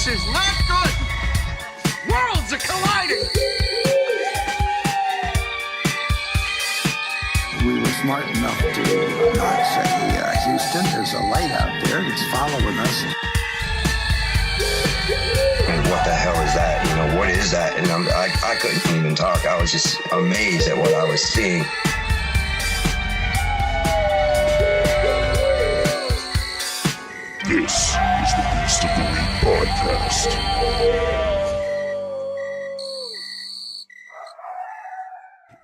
This is not good. Worlds are colliding. We were smart enough to not say, Houston, there's a light out there that's following us. And what the hell is that? You know, what is that? And I couldn't even talk. I was just amazed at what I was seeing. This is the Beast of the Week podcast.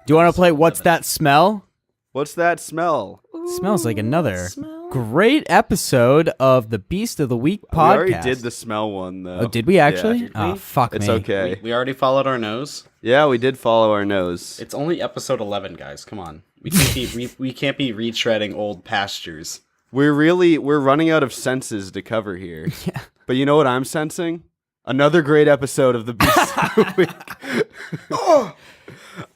Do you want to play What's That Smell? What's that smell? Smells like another great episode of the Beast of the Week podcast. We already did the smell one, though. Oh, did we actually? Yeah. Oh, fuck It's me. okay. We already followed our nose. Yeah, we did follow our nose. It's only episode 11, guys. Come on. We can't be retreading old pastures. We're running out of senses to cover here. Yeah. But you know what I'm sensing? Another great episode of the Beast of the Week. Oh!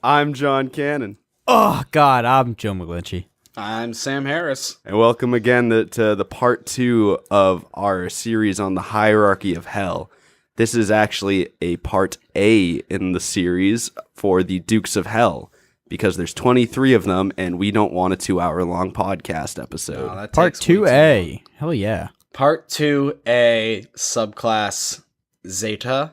I'm John Cannon. Oh, God, I'm Joe McGlinchey. I'm Sam Harris. And welcome again to the part 2 of our series on the hierarchy of hell. This is actually a part A in the series for the Dukes of Hell, because there's 23 of them, and we don't want a 2-hour-long podcast episode. Oh, that Part takes way too 2A. long. Hell yeah. Part 2A, subclass Zeta.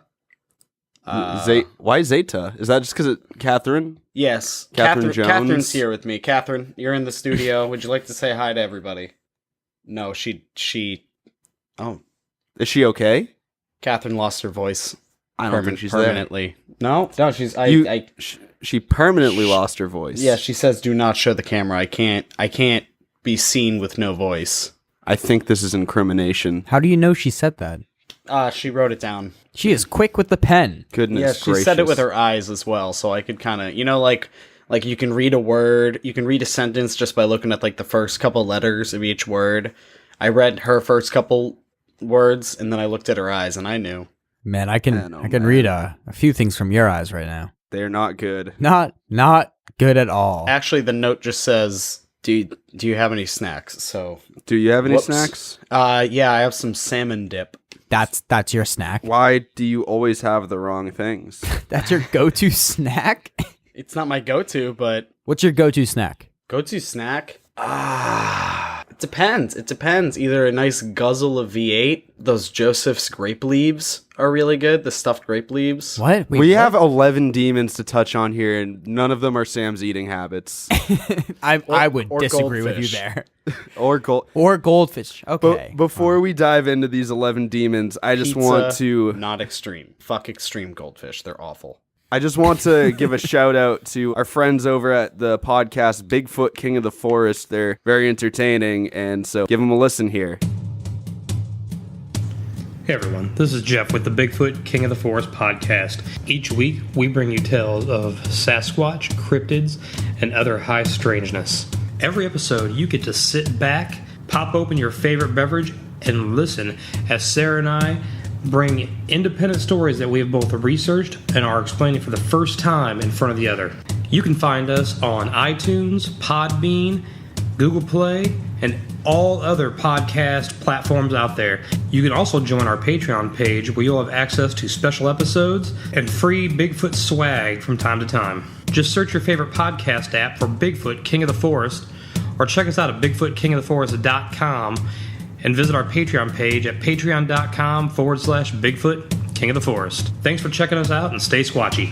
Why Zeta? Is that just because it's Catherine? Yes. Catherine Jones? Catherine's here with me. Catherine, you're in the studio. Would you like to say hi to everybody? No, she... Oh, Is she okay? Catherine lost her voice. I don't think she's there. permanently. No, she's... She permanently lost her voice. Yeah, she says, "Do not show the camera. I can't be seen with no voice." I think this is incrimination. How do you know she said that? She wrote it down. She is quick with the pen. Goodness Yeah, she gracious. said it with her eyes as well, so I could kind of, like you can read a word, you can read a sentence just by looking at like the first couple letters of each word. I read her first couple words, and then I looked at her eyes, and I knew. Man, I can read a few things from your eyes right now. They're not good. Not good at all. Actually, the note just says, "Do you have any snacks?" So, Do you have any whoops. snacks? Yeah, I have some salmon dip. That's your snack. Why do you always have the wrong things? That's your go-to snack? It's not my go-to, but What's your go-to snack? go-to snack? It depends. It depends. Either a nice guzzle of V8. Those Joseph's grape leaves are really good. The stuffed grape leaves. What? Wait, We what? have 11 demons to touch on here, and none of them are Sam's eating habits. I would or disagree with you goldfish. there. Or gold. Or goldfish. Okay. But before we dive into these 11 demons, I just Pizza, want to not extreme. Fuck extreme goldfish. They're awful. give a shout out to our friends over at the podcast Bigfoot King of the Forest. They're very entertaining, and so give them a listen here. Hey everyone, this is Jeff with the Bigfoot King of the Forest podcast. Each week, we bring you tales of Sasquatch, cryptids, and other high strangeness. Every episode, you get to sit back, pop open your favorite beverage, and listen as Sarah and I bring independent stories that we have both researched and are explaining for the first time in front of the other. You can find us on iTunes, Podbean, Google Play, and all other podcast platforms out there. You can also join our Patreon page where you'll have access to special episodes and free Bigfoot swag from time to time. Just search your favorite podcast app for Bigfoot King of the Forest, or check us out at BigfootKingoftheForest.com and visit our Patreon page at patreon.com/Bigfoot King of the Forest. Thanks for checking us out and stay squatchy.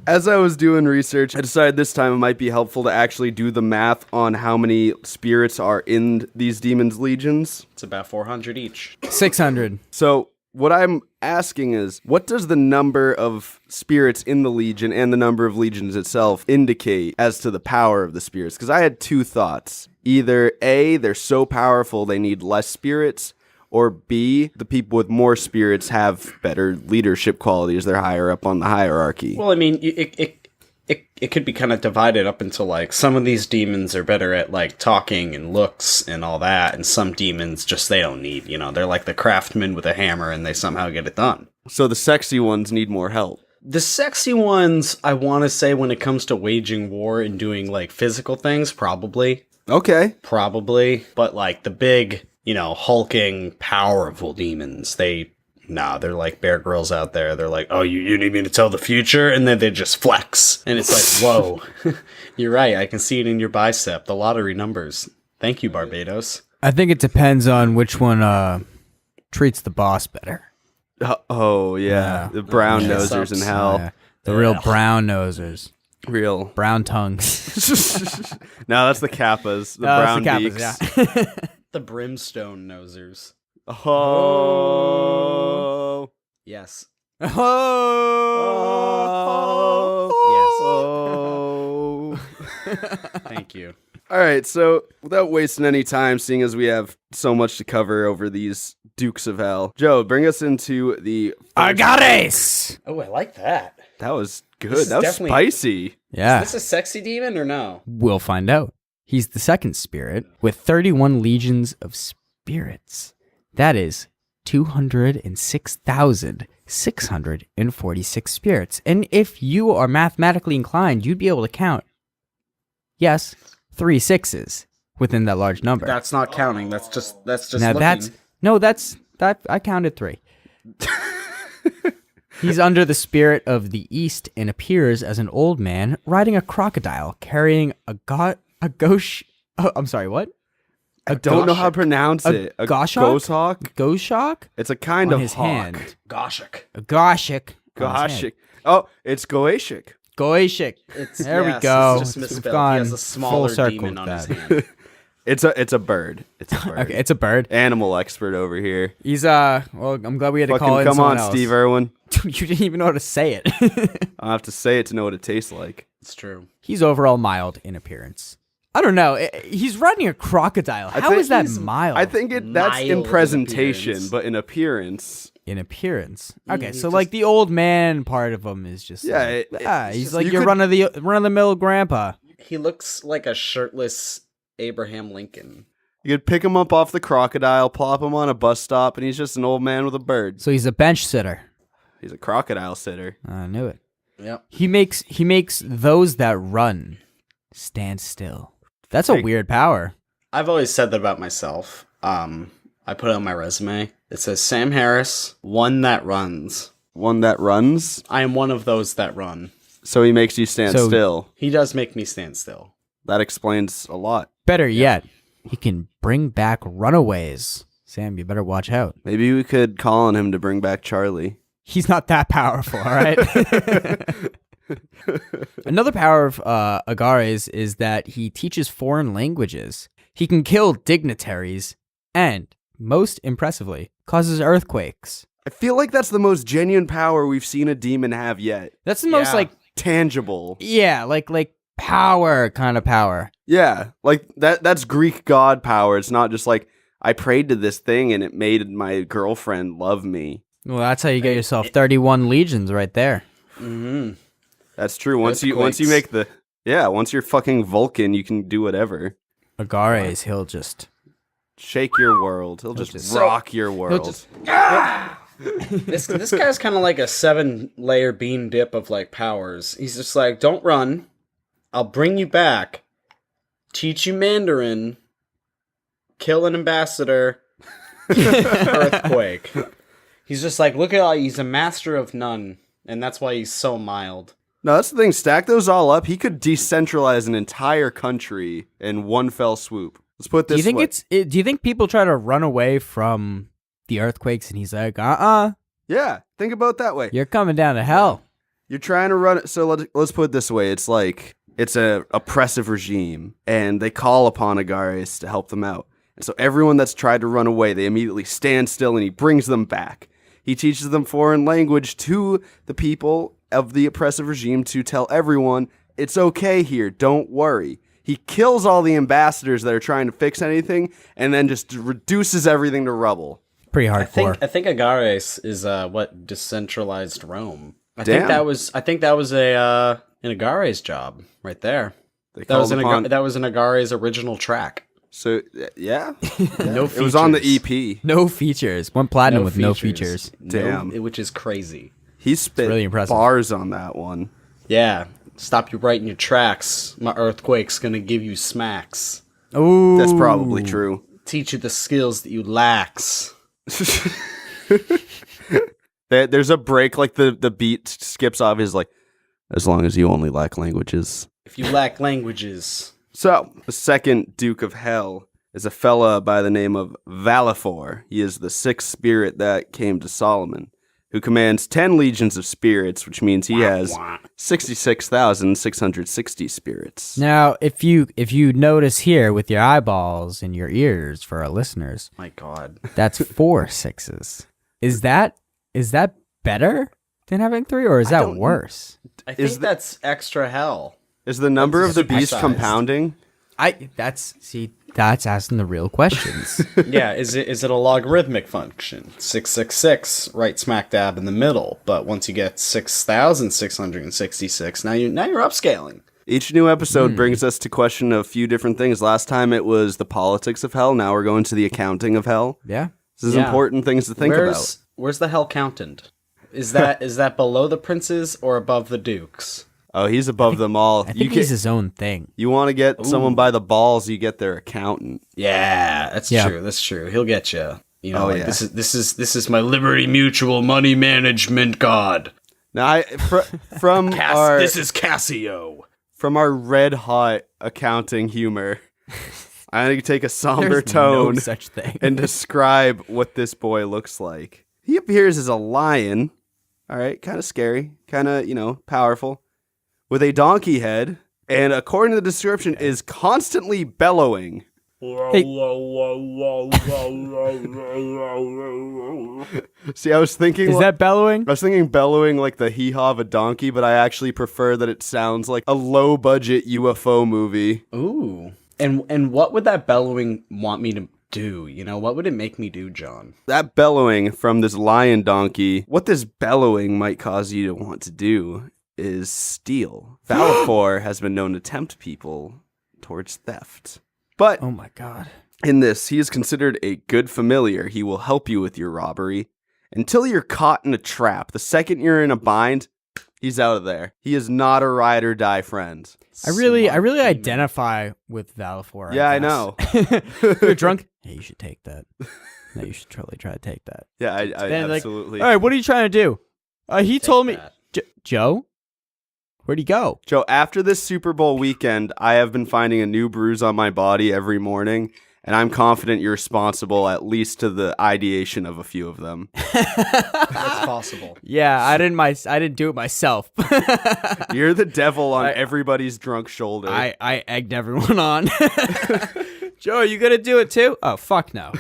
As I was doing research, I decided this time it might be helpful to actually do the math on how many spirits are in these demons' legions. It's about 400 each. 600. So what I'm asking is, what does the number of spirits in the legion and the number of legions itself indicate as to the power of the spirits? Because I had two thoughts. Either A, they're so powerful they need less spirits, or B, the people with more spirits have better leadership qualities. They're higher up on the hierarchy. Well, I mean, it could be kind of divided up into, like, some of these demons are better at, like, talking and looks and all that, and some demons just they don't need, they're like the craftsman with a hammer and they somehow get it done. So the sexy ones need more help. The sexy ones, I want to say, when it comes to waging war and doing, like, physical things, probably. Okay. Probably. But, like, the big, hulking, powerful demons. They're like Bear Grylls out there. They're like, oh, you need me to tell the future? And then they just flex. And it's like, whoa. You're right. I can see it in your bicep. The lottery numbers. Thank you, Barbados. I think it depends on which one treats the boss better. Oh, yeah. The brown nosers in hell. Yeah. The real brown nosers. Real. Brown tongues. No, that's the Kappas. The No, brown that's the beaks. Kappas, yeah. The brimstone nosers. Oh. Yes. Oh. Thank you. All right, so without wasting any time, seeing as we have so much to cover over these Dukes of Hell, Joe, bring us into the... Agares! Oh, I like that. That was good. This is That was definitely- spicy. Yeah. Is this a sexy demon or no? We'll find out. He's the second spirit with 31 legions of spirits. That is 206,646 spirits. And if you are mathematically inclined, you'd be able to count, yes, 3 sixes within that large number. That's not counting. That's just Now looking. I counted 3. He's under the spirit of the East and appears as an old man riding a crocodile, carrying a gauche. Oh, I'm sorry, what? I don't know how to pronounce it. A goshawk? goshawk? Goshawk? It's a kind On of his hawk. hand. Goshik. A goshik. Goshik. Oh, it's Goashik. Goashik. There we go. It's just We've misspelled. gone He has a full smaller circle demon with on that. his hand. It's a bird. It's a bird. Okay, it's a bird. Animal expert over here. He's well, I'm glad we had to call Fucking in come someone on, else. Steve Irwin. You didn't even know how to say it. I'll have to say it to know what it tastes like. It's true. He's overall mild in appearance. I don't know. He's riding a crocodile. How is that mild? I think that's Mild in in presentation, appearance. but in appearance. in appearance. Okay, he's so like the old man part of him is just Yeah, he's just- like you your could- run of the mill grandpa. He looks like a shirtless Abraham Lincoln. You could pick him up off the crocodile, plop him on a bus stop, and he's just an old man with a bird. So he's a bench sitter. He's a crocodile sitter. I knew it. Yep. He makes those that run stand still. That's a Hey. weird power. I've always said that about myself. I put it on my resume. It says Sam Harris, one that runs. One that runs, I am one of those that run. so he makes you stand So- still. He does make me stand still. That explains a lot. Better yet, he can bring back runaways. Sam, you better watch out. Maybe we could call on him to bring back Charlie. He's not that powerful, all right? Another power of Agares is that he teaches foreign languages. He can kill dignitaries and, most impressively, causes earthquakes. I feel like that's the most genuine power we've seen a demon have yet. That's the most Tangible. like power kind of power. Yeah, like that's Greek god power. It's not just like I prayed to this thing and it made my girlfriend love me. Well, that's how you get yourself 31 legions right there. Mm-hmm. That's true. Once you make once you're fucking Vulcan, you can do whatever. Agares, he'll just Shake your world. He'll just rock your world. This guy's kind of like a 7-layer bean dip of like powers. He's just like, don't run. I'll bring you back. Teach you Mandarin. Kill an ambassador. Earthquake. He's just like, look at all. He's a master of none, and that's why he's so mild. No, that's the thing. Stack those all up. He could decentralize an entire country in one fell swoop. Let's put it this way. do you think people try to run away from the earthquakes and he's like, Yeah, think about it that way. you're coming down to hell. You're trying to run it. So let's put it this way. It's like it's a oppressive regime, and they call upon Agares to help them out. And so everyone that's tried to run away, they immediately stand still, and he brings them back. He teaches them foreign language to the people of the oppressive regime to tell everyone, it's okay here, don't worry. He kills all the ambassadors that are trying to fix anything, and then just reduces everything to rubble. Pretty hardcore. I think Agares is what decentralized Rome. I Damn. think that was an Agares job right there. They That was called an Agares original track. So, yeah. No It was on the features. EP. No features. One platinum with no features. Damn. Which is crazy. He spit really impressive. bars on that one. Yeah. Stop you right in your tracks. My earthquake's gonna give you smacks. Ooh. That's probably true. teach you the skills that you lacks. There's a break, like the beat skips off. Is like, as long as you only lack languages. If you lack languages. So, the second Duke of Hell is a fella by the name of Valifor. He is the sixth spirit that came to Solomon, who commands 10 legions of spirits, which means he has 66,660 spirits. Now, if you notice here with your eyeballs and your ears for our listeners, My God. that's 4 sixes. Is that better than having 3, or is that worse? I think that's extra hell. Is the number of the beast supersized. compounding? That's asking the real questions. Yeah, is it a logarithmic function? 666, right smack dab in the middle. But once you get 6,666, now you're upscaling. Each new episode brings us to question a few different things. Last time it was the politics of hell. Now we're going to the accounting of hell. Yeah. This is important things to think about. Where's the hell countant? Is that below the princes or above the dukes? Oh, he's above them all. I think he's his own thing. You want to get someone by the balls, you get their accountant. Yeah, that's Yeah. true. That's true. He'll get you. You know, Oh, like yeah. this is my Liberty Mutual money management god. Now, from our This is Casio. from our red hot accounting humor, I need to take a somber There's tone no such thing. and describe what this boy looks like. He appears as a lion. All right, kind of scary, kind of, powerful, with a donkey head, and according to the description, is constantly bellowing. Hey. See, I was thinking, Is that bellowing? I was thinking bellowing like the hee-haw of a donkey, but I actually prefer that it sounds like a low-budget UFO movie. Ooh. And what would that bellowing want me to do? You know, what would it make me do, John? That bellowing from this lion donkey, what this bellowing might cause you to want to do is steal. Valifor has been known to tempt people towards theft. But Oh my god. in this, he is considered a good familiar. He will help you with your robbery until you're caught in a trap. The second you're in a bind, he's out of there. He is not a ride or die friend. I really Smart demon. identify with Valifor. Yeah, I guess. know. You're drunk. Hey, you should take that. No, you should totally try to take that. Yeah, I Then, like, absolutely. All right, what are you trying to do? He told me, that. Joe. Where'd he go? Joe, after this Super Bowl weekend, I have been finding a new bruise on my body every morning, and I'm confident you're responsible at least to the ideation of a few of them. That's possible. Yeah, I didn't do it myself. You're the devil on everybody's drunk shoulder. I egged everyone on. Joe, are you gonna do it too? Oh, fuck no.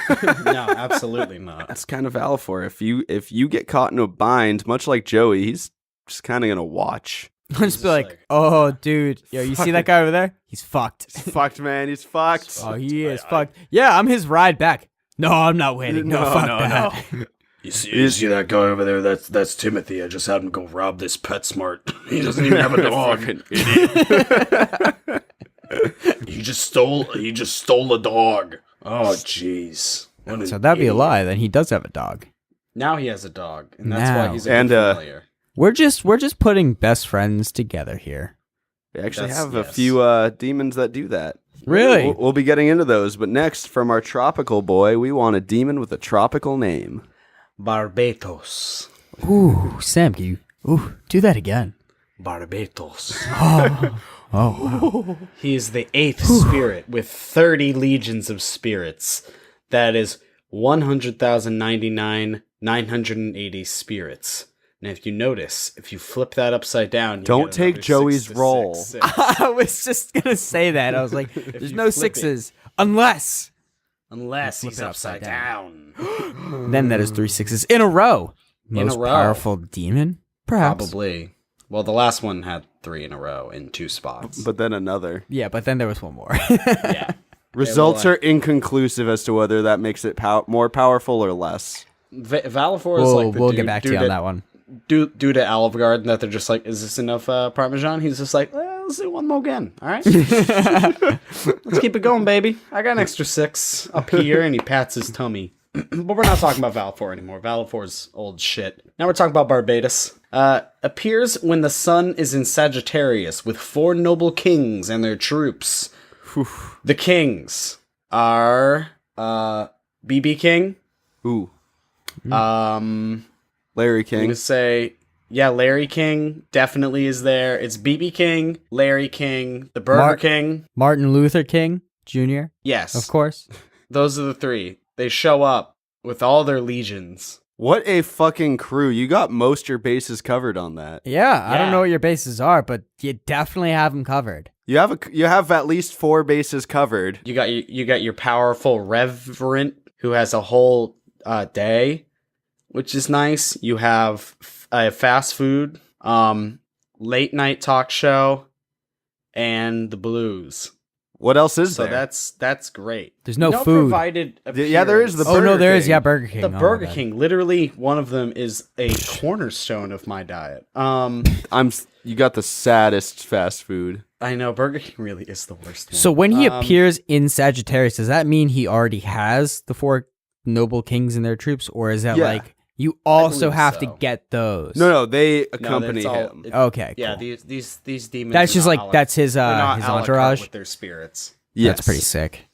No, absolutely not. That's kind of Valifor. If you get caught in a bind, much like Joey, he's just kind of gonna watch. I'll just be like, oh, dude, yo, you see that guy over there? He's fucked. He's fucked, man. He's fucked. Oh, he is fucked. Yeah, I'm his ride back. No, I'm not waiting. No, fuck that. You see that guy over there? That's Timothy. I just had him go rob this PetSmart. He doesn't even have a dog. Fucking idiot. He just stole a dog. Oh, jeez. So that'd be a lie. Then he does have a dog. Now he has a dog, and that's Now. why he's a And, good familiar. We're just putting best friends together here. We actually That's- have a yes. few demons that do that. Really? We'll be getting into those, but next, from our tropical boy, we want a demon with a tropical name. Barbatos. Ooh, Sam, can you do that again? Barbatos. Oh, wow. He is the 8th spirit with 30 legions of spirits. That is 100,099,980 spirits. And if you notice, if you flip that upside down, you Don't get take another Joey's 6 to roll. 6, 6. I was just gonna say that. I was like, there's you no flip it. sixes unless. Unless Flip he's it upside upside down. Then that is 3 sixes in a row. In a Most row. powerful demon, perhaps. Probably. Well, the last one had 3 in a row in 2 spots. But then another. Yeah, but then there was one more. Yeah. Results well, are inconclusive as to whether that makes it more powerful or less. Valifor is like the we'll dude, get back to you on that one. Due to Alvgard, that they're just like, is this enough Parmesan? He's just like, let's do one more again. All right. Let's keep it going, baby. I got an extra 6 up here, and he pats his tummy. But we're not talking about Valifor anymore. Valifor's old shit. Now we're talking about Barbados. Appears when the sun is in Sagittarius with 4 noble kings and their troops. The kings are BB King. Ooh. I'm Larry King. gonna say, yeah, Larry King definitely is there. It's BB King, Larry King, the Burger King. Martin Luther King Jr. Yes. Of course. Those are the three. They show up with all their legions. What a fucking crew. You got most of your bases covered on that. Yeah, I don't Yeah. know what your bases are, but you definitely have them covered. You have at least 4 bases covered. You got your powerful Reverend who has a whole day, which is nice. You have fast food, late night talk show, and the blues. What else is So there? that's great. There's no food. Provided Yeah, there is the appearance. Oh, no, Burger there is. King. Yeah, Burger King. The Oh, my Burger bad. King. Literally, one of them is a cornerstone of my diet. You got the saddest fast food. I know Burger King really is the worst one. So when he appears in Sagittarius, does that mean he already has the 4 noble kings in their troops, or is that Yeah. like you also believe have so. to get those? No, they No, accompany that's all- him. Okay, Yeah, cool. these demons. That's are just not like a la- that's his they're not his a la carte entourage. with their spirits. Yes. That's pretty sick.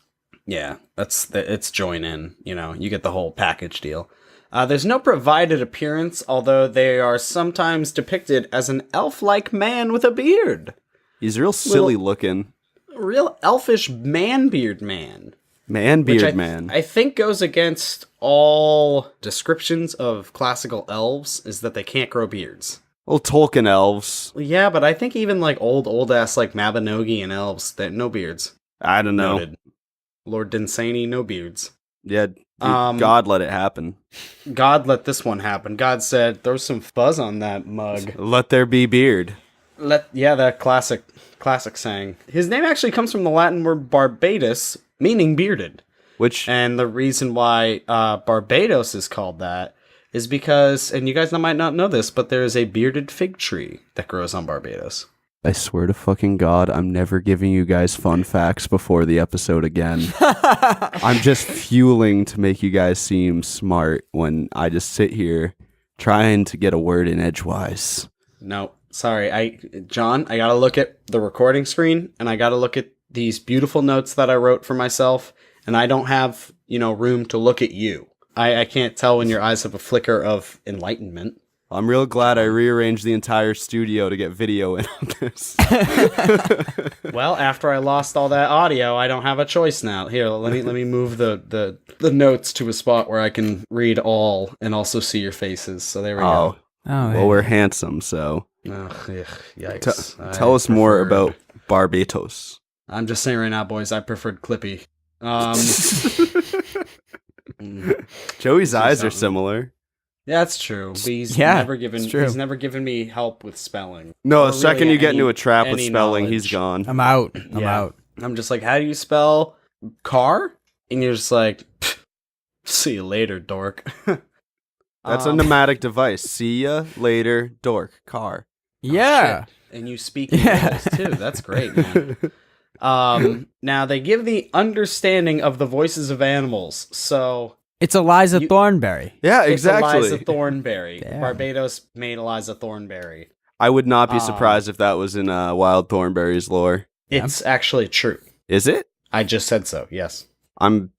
Yeah, it's join in. You get the whole package deal. There's no provided appearance, although they are sometimes depicted as an elf-like man with a beard. He's real silly looking. Real elfish man-beard man. Man-beard Which man. I think goes against all descriptions of classical elves, is that they can't grow beards. Well, Tolkien elves. Well, yeah, but I think even like old-ass like Mabinogian elves, that no beards. I don't know. Noted. Lord Dunsany, no beards. Yeah, God let it happen. God let this one happen. God said, throw some fuzz on that mug. Let there be beard. That classic saying. His name actually comes from the Latin word barbatus, meaning bearded. Which And the reason why Barbados is called that is because, and you guys might not know this, but there is a bearded fig tree that grows on Barbados. I swear to fucking God, I'm never giving you guys fun facts before the episode again. I'm just fueling to make you guys seem smart when I just sit here trying to get a word in edgewise. No, sorry. John, I gotta look at the recording screen, and I gotta look at these beautiful notes that I wrote for myself, and I don't have, room to look at you. I can't tell when your eyes have a flicker of enlightenment. I'm real glad I rearranged the entire studio to get video in on this. Well, after I lost all that audio, I don't have a choice now. Here, let me move the notes to a spot where I can read all and also see your faces. So there we go. Oh, Well, we're handsome, so Ugh, yikes. tell us more about Barbados. I'm just saying right now, boys, I preferred Clippy. Joey's eyes are something. similar. Yeah, that's true. But he's Yeah, never given it's true. he's never given me help with spelling. No, Or the second really you get any- into a trap with any spelling, he's knowledge. gone. I'm out. I'm Yeah. out. I'm just like, how do you spell car? And you're just like, see you later, dork. That's a pneumatic device. See ya later, dork. Car. Yeah. Shit. And you speak in Yeah. riddles too. That's great, man. Now they give the understanding of the voices of animals. So It's Eliza You- Thornberry. Yeah, it's exactly. Eliza Thornberry. Damn. Barbados made Eliza Thornberry. I would not be surprised if that was in Wild Thornberry's lore. It's actually true. Is it? I just said so. Yes.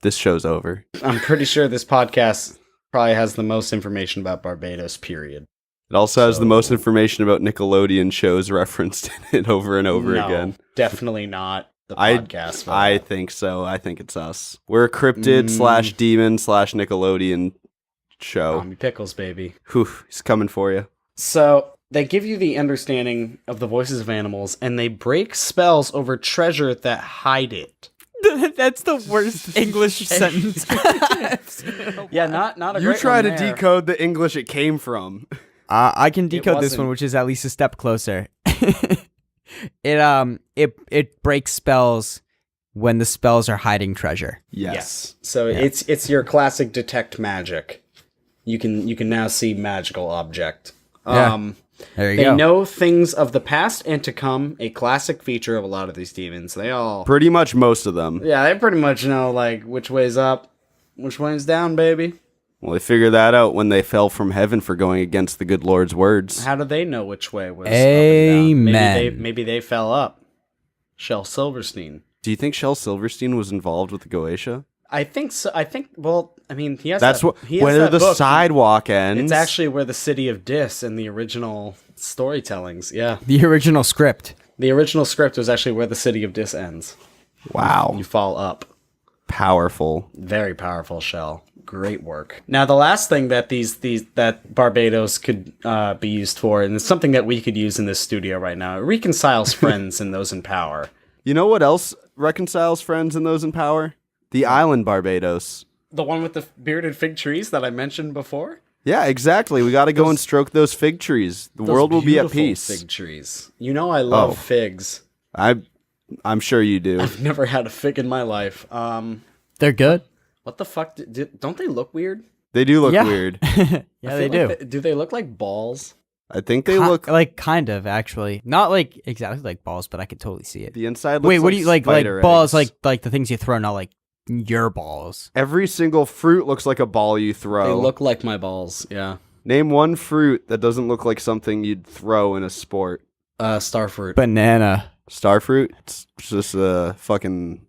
This show's over. I'm pretty sure this podcast probably has the most information about Barbados, period. It also has the most information about Nickelodeon shows referenced in it over and over No, again. Definitely not the I- podcast. I think so. I think it's us. We're a cryptid / demon / Nickelodeon show. Tommy Pickles, baby. Whew, he's coming for you. So they give you the understanding of the voices of animals, and they break spells over treasure that hide it. That's the worst English sentence. Yeah, not a You great try one to there. decode the English it came from. I can decode this one, wasn't. which is at least a step closer. It breaks spells when the spells are hiding treasure. Yes. So it's your classic detect magic. You can now see magical object. Yeah. There you They go. know things of the past and to come, a classic feature of a lot of these demons. They all Pretty much most of them. Yeah, they pretty much know like which way's up, which way's down, baby. Well, they figured that out when they fell from heaven for going against the good Lord's words. How did they know which way was up and down? Amen. Maybe they fell up. Shel Silverstein. Do you think Shel Silverstein was involved with the Goetia? I think so. Well, I mean, he has That's that, what he has where that the book. sidewalk ends. It's actually where the city of Dis in the original storytellings. Yeah. The original script. The original script was actually where the city of Dis ends. wow, You fall up. powerful. Very powerful shell. Great work. Now, the last thing that that Barbados could be used for, and it's something that we could use in this studio right now, it reconciles friends and those in power. You know what else reconciles friends and those in power? The island Barbados. The one with the bearded fig trees that I mentioned before? Yeah, exactly. We got to go and stroke those fig trees. The world will be at Beautiful peace. Fig trees. You know I love figs. I'm sure you do. I've never had a fig in my life. They're good. What the fuck? Don't they look weird? They do look Yeah. weird. Yeah, I they feel do. like do they look like balls? I think they look. like kind of actually, not like exactly like balls, but I could totally see it. The inside looks Wait, what do you like spider balls? eggs. Like the things you throw, not like your balls. Every single fruit looks like a ball you throw. They look like my balls. Yeah. Name one fruit that doesn't look like something you'd throw in a sport. Starfruit. Banana. Starfruit? It's just a fucking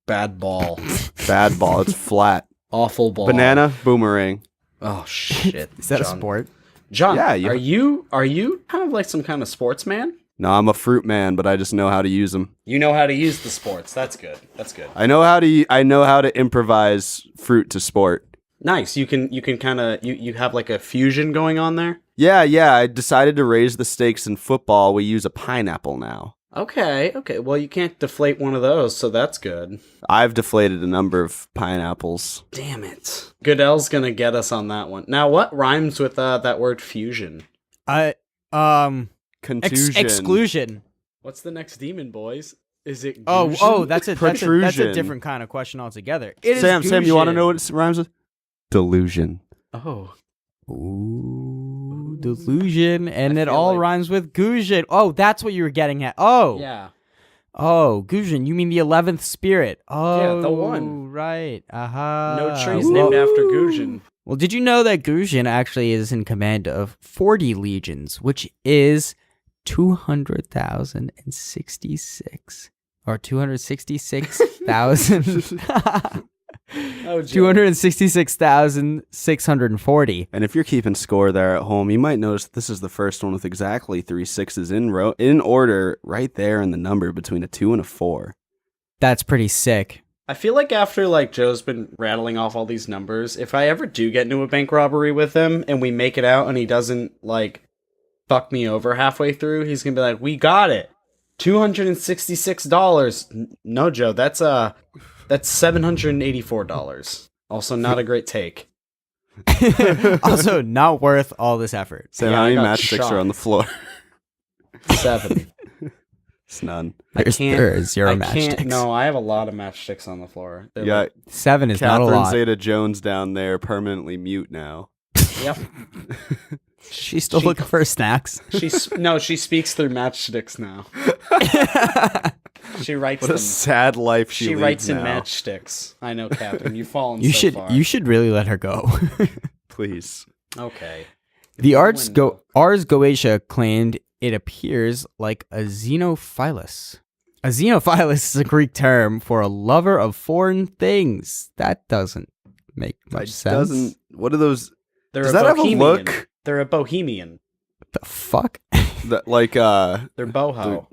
Bad ball. bad ball. It's flat. Awful ball. Banana, boomerang. Oh shit. Is that a John. sport? John, Yeah, you- are you kind of like some kind of sportsman? No, I'm a fruit man, but I just know how to use them. You know how to use the sports. That's good. That's good. I know how to improvise fruit to sport. Nice. You can kind of you have like a fusion going on there. Yeah. I decided to raise the stakes in football. We use a pineapple now. Okay. Well, you can't deflate one of those, so that's good. I've deflated a number of pineapples. Damn it. Goodell's gonna get us on that one. Now, what rhymes with that word fusion? Contusion. Exclusion. What's the next demon, boys? Is it Oh, Gusion? that's a Protrusion. different kind of question altogether. It is Sam, you want to Gusion. know what it rhymes with? Delusion. Oh. Ooh, delusion, and I it feel all like- rhymes with Gusion. Oh, that's what you were getting at. Oh, Yeah. Oh, Gusion, you mean the 11th spirit? Oh, Yeah, the one. Right. Aha. No trees named after Gusion. Well, did you know that Gusion actually is in command of 40 legions, which is 200,066 or 266,000. Oh, Joe. 266,640. And if you're keeping score there at home, you might notice this is the first one with exactly 3 sixes in order right there in the number between a 2 and a 4. That's pretty sick. I feel like after like Joe's been rattling off all these numbers, if I ever do get into a bank robbery with him and we make it out and he doesn't like fuck me over halfway through, he's gonna be like, "We got it, $266." No, Joe, that's $784. Also, not a great take. Also, not worth all this effort. Sam, Yeah, how I many got matchsticks shot. are on the floor? 7. It's none. There is zero I matchsticks. can't. No, I have a lot of matchsticks on the floor. They're You got like- 7 is not a Catherine lot. Zeta-Jones down there permanently mute now. yep. She's still looking for snacks. She speaks through matchsticks now. She writes What a them. sad life she She leads writes in now. matchsticks. I know, Catherine. You've fallen You so should far. you should really let her go. Please. Okay. The Ars window. Goetia claimed it appears like a xenophilus. A xenophilus is a Greek term for a lover of foreign things. That doesn't make much sense. What are those? They're Does a that have a bohemian. look? They're a bohemian. The fuck? Like They're boho.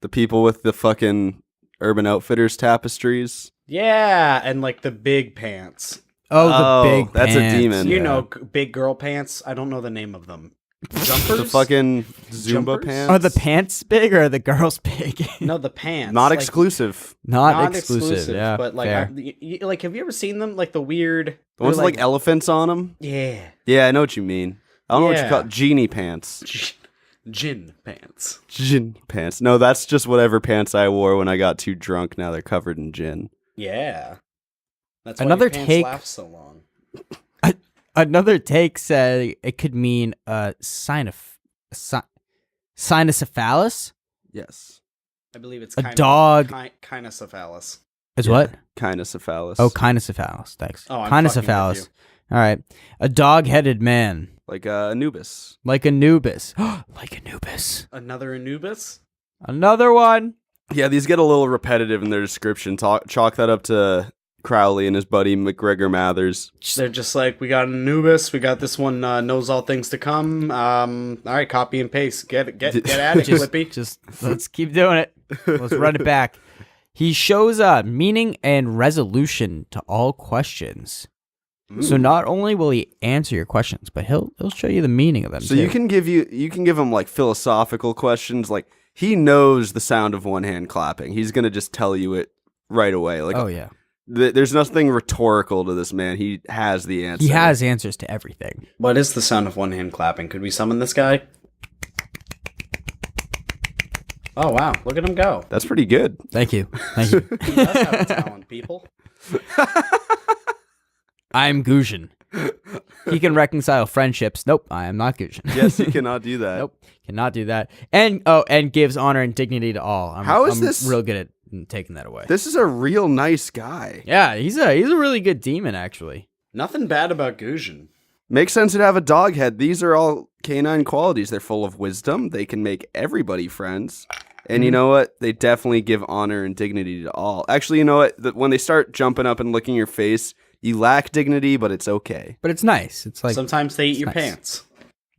the people with the fucking Urban Outfitters tapestries. Yeah, and like the big pants. Oh, the big that's pants. a demon. You Yeah. know, big girl pants. I don't know the name of them. Jumpers. The fucking Zumba Jumpers? pants. Are the pants big or are the girls big? No, the pants. Not like, exclusive. Not exclusive. Yeah, but like, fair. like, have you ever seen them? Like the weird. The ones they're with like elephants on them. Yeah. Yeah, I know what you mean. I don't know what you Yeah. call it. Genie pants. Gin pants. Gin pants. No, that's just whatever pants I wore when I got too drunk. Now they're covered in gin. Yeah. That's why Another your pants take- laugh so long. Another take said it could mean a cynocephalus. Yes. I believe it's A dog. Kynocephalus. Is what? Kynocephalus. Oh, kynocephalus. Thanks. Oh, I'm fucking with kynocephalus. you. All right. A dog-headed man. Like Anubis. Like Anubis. Like Anubis. Another Anubis? Another one. Yeah, these get a little repetitive in their description. Chalk that up to Crowley and his buddy McGregor Mathers. They're just like, we got an Anubis, we got this one knows all things to come. All right, copy and paste. Get at it, Clippy. Just let's keep doing it. Let's run it back. He shows meaning and resolution to all questions. So not only will he answer your questions, but he'll show you the meaning of them. So too. you can give him like philosophical questions. Like he knows the sound of one hand clapping. He's gonna just tell you it right away. Like, oh yeah, there's nothing rhetorical to this man. He has the answer. he has answers to everything. What is the sound of one hand clapping? Could we summon this guy? Oh wow, look at him go. That's pretty good. Thank you. Thank you. He does have a talent, people. I'm Guzhin. He can reconcile friendships. Nope, I am not Guzhin. Yes, you cannot do that. Nope, cannot do that. And gives honor and dignity to all. I'm this real good at taking that away? This is a real nice guy. Yeah, he's a really good demon, actually. Nothing bad about Guzhin. Makes sense to have a dog head. These are all canine qualities. They're full of wisdom. They can make everybody friends. And you know what? They definitely give honor and dignity to all. Actually, you know what? When they start jumping up and licking your face, you lack dignity, but it's okay. But it's nice. It's like sometimes they eat your nice. Pants.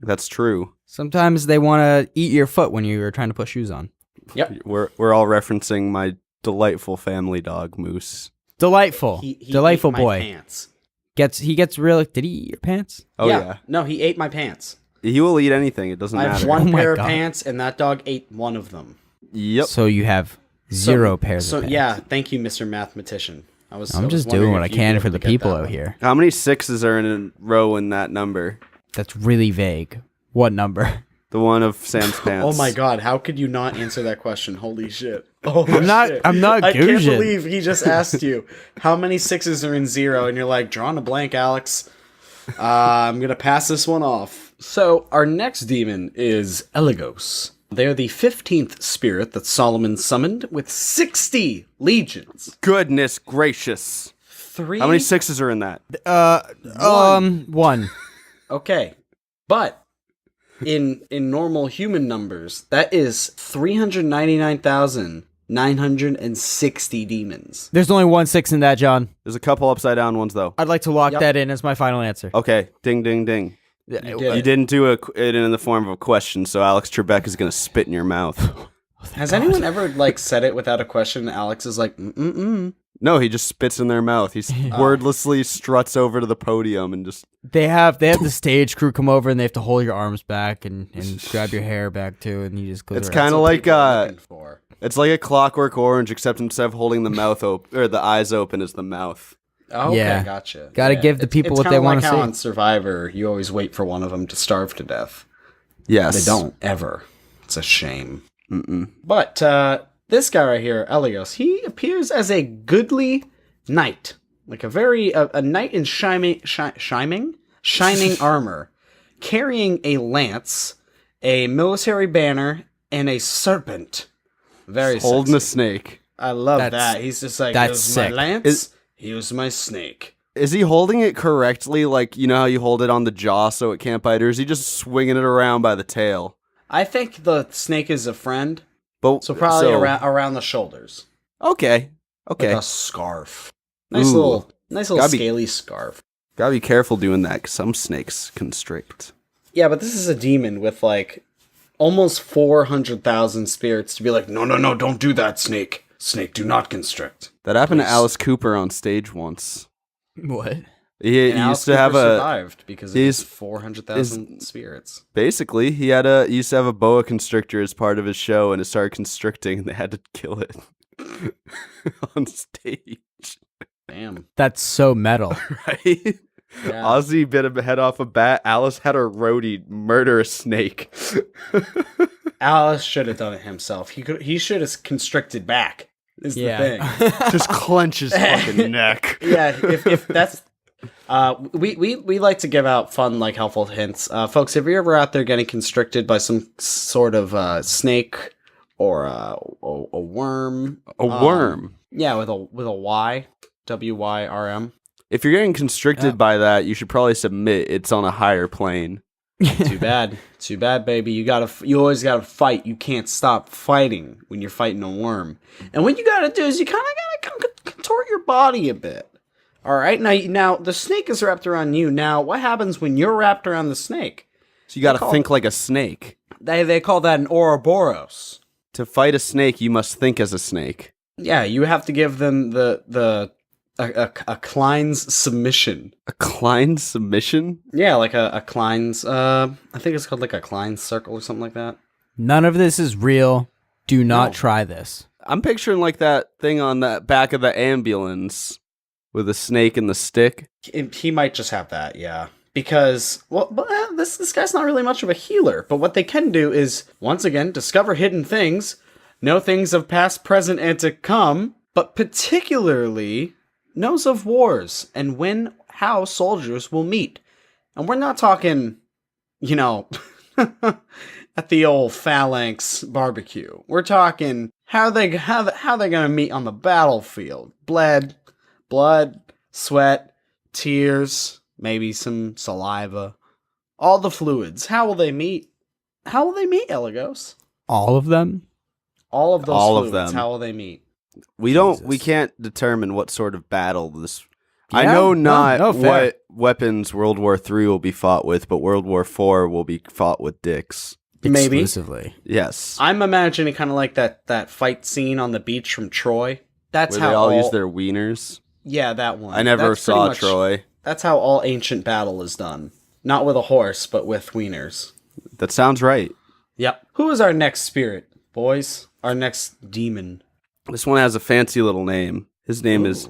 That's true. Sometimes they want to eat your foot when you're trying to put shoes on. Yep. We're all referencing my delightful family dog, Moose. Delightful. He Delightful ate my boy. Pants. He gets real. Did he eat your pants? Oh, yeah. No, he ate my pants. He will eat anything. It doesn't I matter. have one Oh my pair of God. pants, and that dog ate one of them. Yep. So you have zero pairs of pants. Yeah, thank you, Mr. Mathematician. I'm just doing what I can for the people out here. How many sixes are in a row in that number? That's really vague. What number? The one of Sam's pants. Oh my God! How could you not answer that question? Holy shit! Holy I'm not I can't Guzhin. believe he just asked you how many sixes are in zero, and you're like, drawing a blank, Alex. I'm gonna pass this one off. So our next demon is Eligos. They are the 15th spirit that Solomon summoned with 60 legions. Goodness gracious. How many sixes are in that? One. Okay, but in normal human numbers, that is 399,960 demons. There's only 1 6 in that, John. There's a couple upside down ones, though. I'd like to lock that in as my final answer. Okay. Ding, ding, ding. You didn't do it in the form of a question, so Alex Trebek is going to spit in your mouth. Has anyone ever said it without a question? And Alex is like, mm-mm-mm. No, he just spits in their mouth. He wordlessly struts over to the podium and just... They have the stage crew come over and they have to hold your arms back and grab your hair back too, and you just go. It's kind of like it's like a Clockwork Orange, except instead of holding the mouth open or the eyes open, is the mouth. Oh, okay, Yeah. gotcha. Got to give the people what they want to see. see. On Survivor, you always wait for one of them to starve to death. Yes. They don't, ever. It's a shame. But this guy right here, Elios, he appears as a goodly knight. Like a knight in shining armor, carrying a lance, a military banner, and a serpent. Very holding sexy. a snake. I love that. He's just like, that's here's my sick. lance, here's my snake. Is he holding it correctly? Like, you know how you hold it on the jaw so it can't bite, or is he just swinging it around by the tail? I think the snake is a friend, But so probably around the shoulders. Okay. Like a scarf. Nice little scaly scarf. Gotta be careful doing that, because some snakes constrict. Yeah, but this is a demon with almost 400,000 spirits to be like, no, don't do that, snake. Snake, do not constrict. That happened to Alice Cooper on stage once. What? He And Alice used to Cooper have survived because of his 400,000 spirits. Basically, he used to have a boa constrictor as part of his show, and it started constricting, and they had to kill it on stage. Damn. That's so metal. Right? Yeah. Ozzy bit a head off a bat. Alice had a roadie murder a snake. Alice should have done it himself. He should have constricted back. Is the thing. Just clench his fucking neck. Yeah, if that's we like to give out fun, helpful hints. Folks, if you're ever out there getting constricted by some sort of snake or a worm. A worm. Yeah, with a Y. WYRM. If you're getting constricted by that, you should probably submit. It's on a higher plane. Too bad, baby. You always gotta fight. You can't stop fighting when you're fighting a worm. And what you gotta do is you kind of gotta contort your body a bit. All right, now the snake is wrapped around you. Now, what happens when you're wrapped around the snake? So you got to think like a snake. They call that an Ouroboros. To fight a snake, you must think as a snake. Yeah, you have to give them a Klein's submission. A Klein's submission? Yeah, like a Klein's. I think it's called like a Klein's circle or something like that. None of this is real. Do not try this. I'm picturing like that thing on the back of the ambulance with a snake and the stick. He might just have that, yeah. Because, this guy's not really much of a healer, but what they can do is, once again, discover hidden things, know things of past, present, and to come, but particularly knows of wars and how soldiers will meet. And we're not talking, at the old phalanx barbecue. We're talking how they gonna meet on the battlefield. Blood, sweat, tears, maybe some saliva, all the fluids. How will they meet? Eligos? All of them? All of those all fluids. Of them. How will they meet? We can't determine what sort of battle this. Yeah? I know not No, fair. what weapons World War III will be fought with, but World War IV will be fought with dicks. Maybe. Exclusively. Yes. I'm imagining kind of like that fight scene on the beach from Troy. That's Where how they all use their wieners. Yeah, that one. I never That's pretty saw much- Troy. That's how all ancient battle is done. Not with a horse, but with wieners. That sounds right. Yep. Who is our next spirit, boys? Our next demon. This one has a fancy little name. His name is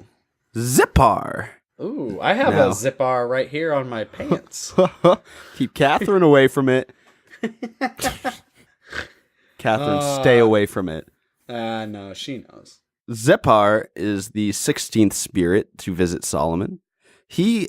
Zippar. Ooh, I have Now. a zipper right here on my pants. Keep Catherine away from it. Catherine, stay away from it. No, she knows. Zippar is the 16th spirit to visit Solomon. He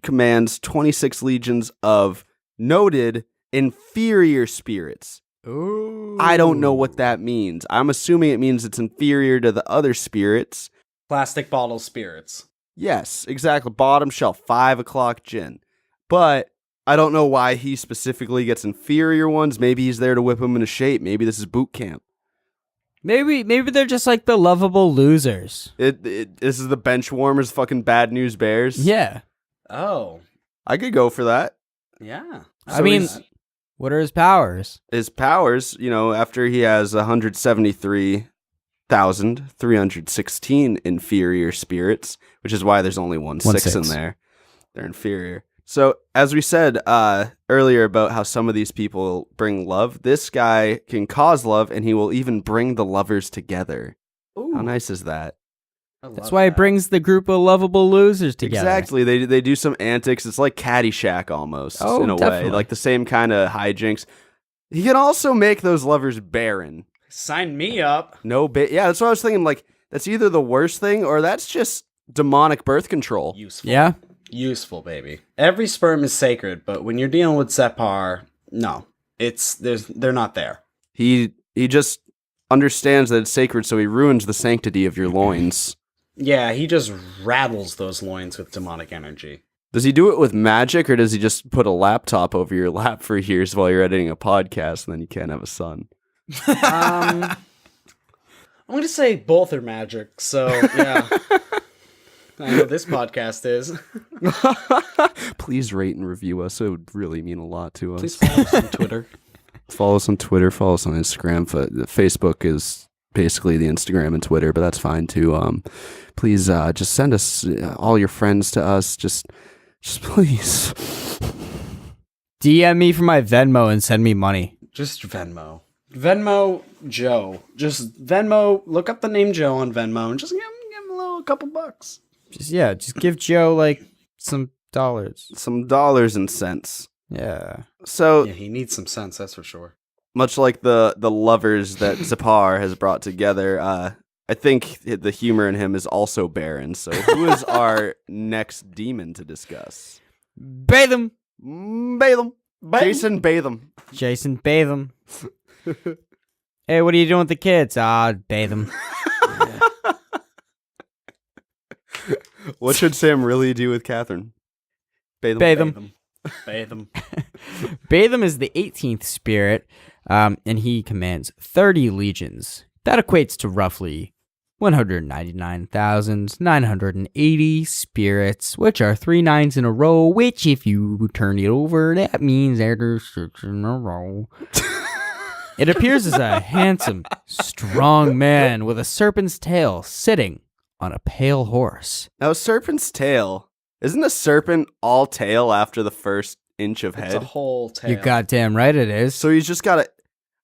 commands 26 legions of noted inferior spirits. Ooh. I don't know what that means. I'm assuming it means it's inferior to the other spirits. Plastic bottle spirits. Yes, exactly. Bottom shelf, 5 o'clock gin. But I don't know why he specifically gets inferior ones. Maybe he's there to whip them into shape. Maybe this is boot camp. Maybe they're just like the lovable losers. This is the bench warmers, fucking bad news bears. Yeah. Oh, I could go for that. yeah. I mean, what are his powers? His powers, after he has 173,316 inferior spirits, which is why there's only one six in there. They're inferior. So, as we said earlier about how some of these people bring love, this guy can cause love, and he will even bring the lovers together. Ooh, How nice is that? That's why it brings the group of lovable losers together. Exactly. They do some antics. It's like Caddyshack almost, Oh, in a definitely. way. Like the same kind of hijinks. He can also make those lovers barren. Sign me up. Yeah, that's what I was thinking. Like, that's either the worst thing or that's just demonic birth control. Useful. Yeah. Useful, baby. Every sperm is sacred, but when you're dealing with Separ, no. They're not there. He just understands that it's sacred, so he ruins the sanctity of your loins. Yeah, he just rattles those loins with demonic energy. Does he do it with magic, or does he just put a laptop over your lap for years while you're editing a podcast and then you can't have a son? I'm going to say both are magic, so yeah. I know this podcast is. Please rate and review us. It would really mean a lot to us. Please follow us on Twitter. Follow us on Twitter. Follow us on Instagram. Facebook is basically the Instagram and Twitter, but that's fine too. Please just send us all your friends to us. Just please. DM me for my Venmo and send me money. Just Venmo. Venmo Joe. Just Venmo. Look up the name Joe on Venmo and just give him a couple bucks. Just give Joe like some dollars. Some dollars and cents. Yeah. So Yeah, he needs some sense, that's for sure. much like the lovers that Zippar has brought together, I think the humor in him is also barren. So who is our next demon to discuss? Batham. Batham. Jason Batham. Jason Batham. Hey, what are you doing with the kids? Batham. What should Sam really do with Catherine? Batham. Bathe him. Batham is the 18th spirit, and he commands 30 legions. That equates to roughly 199,980 spirits, which are 3 9s in a row, which if you turn it over, that means there's 6 in a row. It appears as a handsome, strong man with a serpent's tail sitting on a pale horse. Now, serpent's tail. Isn't a serpent all tail after the first inch of It's a head? whole tail. You're goddamn right it is. So he's just got a...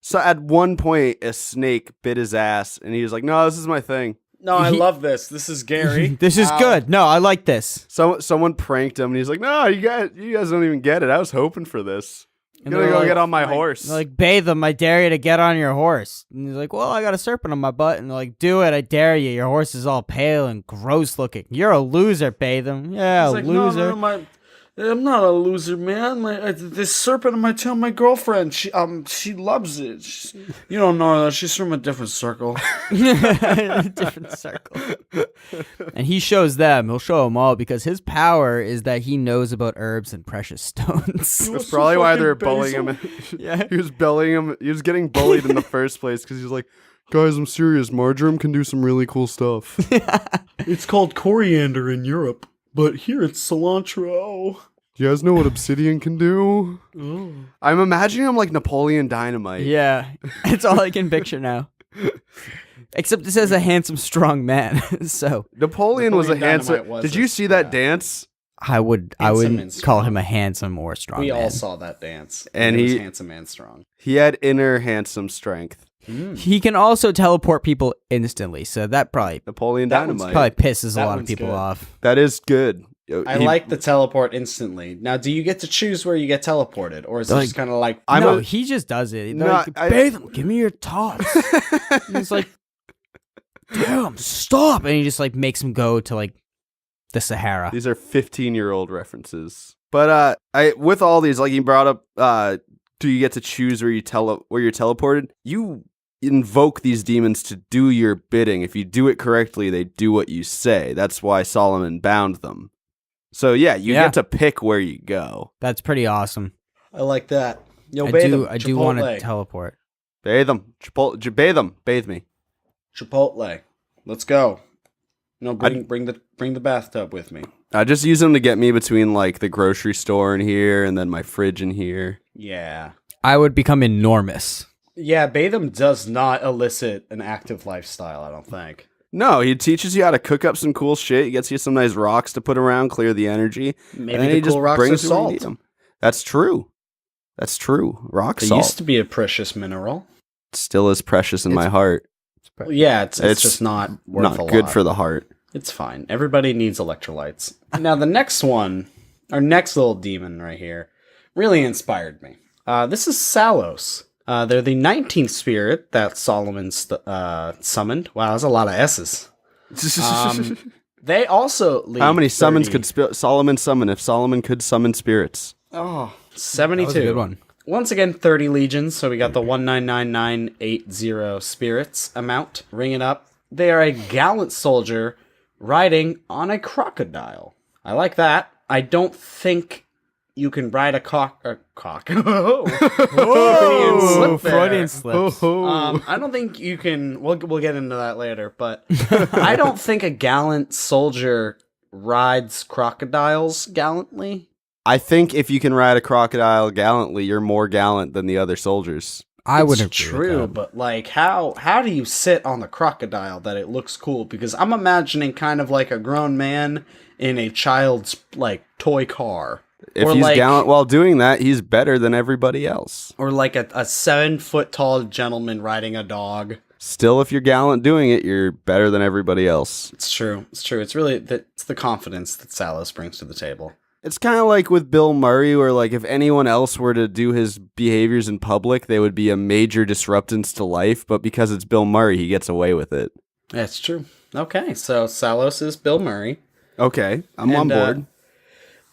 So at one point, a snake bit his ass, and he was like, no, this is my thing. No, I love this. This is Gary. This is Ow. good. No, I like this. Someone pranked him, and he's like, no, you guys don't even get it. I was hoping for this. I'm And gonna they're go like- get on my horse. They're like, bathe him. I dare you to get on your horse. And he's like, well, I got a serpent on my butt. And they're like, do it. I dare you. Your horse is all pale and gross looking. You're a loser, bathe him. Yeah, He's like, loser. No, I'm not a loser, man. This serpent on my tail, my girlfriend, she loves it. You don't know her. She's from a different circle. Different circle. And he shows them. He'll show them all because his power is that he knows about herbs and precious stones. That's probably why they're bullying him. Yeah. He was bullying him. He was getting bullied in the first place because he was like, guys, I'm serious. Marjoram can do some really cool stuff. It's called coriander in Europe, but here it's cilantro. Do you guys know what obsidian can do? I'm imagining him like Napoleon Dynamite. Yeah. It's all I can picture now. Except it says a handsome, strong man. So Napoleon was a Napoleon handsome. Dynamite was Did a- you see that yeah. dance? I would Handsome and call strong. him a handsome or strong We man. all saw that dance. And he was he- handsome and strong. He had inner handsome strength. He can also teleport people instantly, so that probably Napoleon That one's Dynamite. pisses a That lot of one's people good. off. That is good. I like the teleport instantly. Now, do you get to choose where you get teleported, or is it Like- just kind of like I'm No, a- he just does it. No, They're like, I- bathe him. Give me your tots. And it's like, damn, stop! And he just like makes him go to like the Sahara. These are 15-year-old references. But I with all these, like you brought up, do you get to choose where you're teleported? You invoke these demons to do your bidding. If you do it correctly, they do what you say. That's why Solomon bound them. So yeah, you Yeah. get to pick where you go. That's pretty awesome. I like that. Yo, I bathe do. him. I do want to Chipotle. teleport. Bathe them. Bathe them. Bathe me. Chipotle. Let's go. No, bring the bathtub with me. I just use them to get me between like the grocery store in here and then my fridge in here. Yeah. I would become enormous. Yeah, bathe him does not elicit an active lifestyle, I don't think. No, he teaches you how to cook up some cool shit. He gets you some nice rocks to put around, clear the energy. Maybe and then the he cool just rocks brings are you where you need salt. 'em. That's true. That's true. Rock It salt used to be a precious mineral. still is precious in my heart. Well, yeah, it's It's just not worth Not a good lot. for the heart. It's fine. Everybody needs electrolytes. Now, the next one, our next little demon right here, really inspired me. This is Salos. They're the 19th spirit that Solomon summoned. Wow, that's a lot of S's. They also lead How many summons 30 could Solomon summon if Solomon could summon spirits? Oh, 72. That was a good one. Once again, 30 legions, so we got the 199980 spirits amount. Ring it up. They are a gallant soldier riding on a crocodile. I like that. I don't think you can ride a cock. Freudian slip there. Freudian slips. I don't think you can. We'll get into that later, but I don't think a gallant soldier rides crocodiles gallantly. I think if you can ride a crocodile gallantly, you're more gallant than the other soldiers. I would It's agree with true, that. but like, how do you sit on the crocodile that it looks cool? Because I'm imagining kind of like a grown man in a child's like toy car, If or he's like, gallant while doing that, he's better than everybody else. or like a 7-foot tall gentleman riding a dog. Still, if you're gallant doing it, you're better than everybody else. It's true. It's true. It's really it's the confidence that Salos brings to the table. It's kind of like with Bill Murray, where like if anyone else were to do his behaviors in public, they would be a major disruptance to life. But because it's Bill Murray, he gets away with it. That's true. Okay, so Salos is Bill Murray. Okay, I'm on And, board.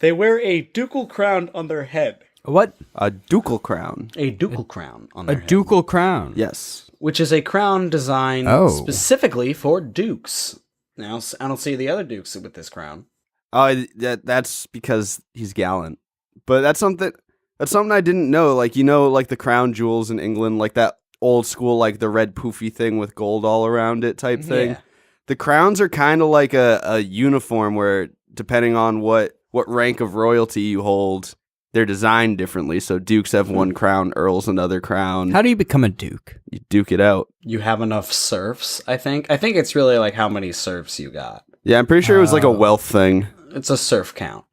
They wear a ducal crown on their head. What? A ducal crown. A ducal crown on A their head. ducal crown. Yes. Which is a crown designed Oh. specifically for dukes. Now, I don't see the other dukes with this crown. That's because he's gallant. But that's something I didn't know. Like, you know, like the crown jewels in England, like that old school, like the red poofy thing with gold all around it type thing. Yeah. The crowns are kind of like a uniform where, depending on what rank of royalty you hold, they're designed differently. So dukes have one crown, earls another crown. How do you become a duke? You duke it out. You have enough serfs, I think. I think it's really like how many serfs you got. Yeah, I'm pretty sure it was like a wealth thing. It's a serf count.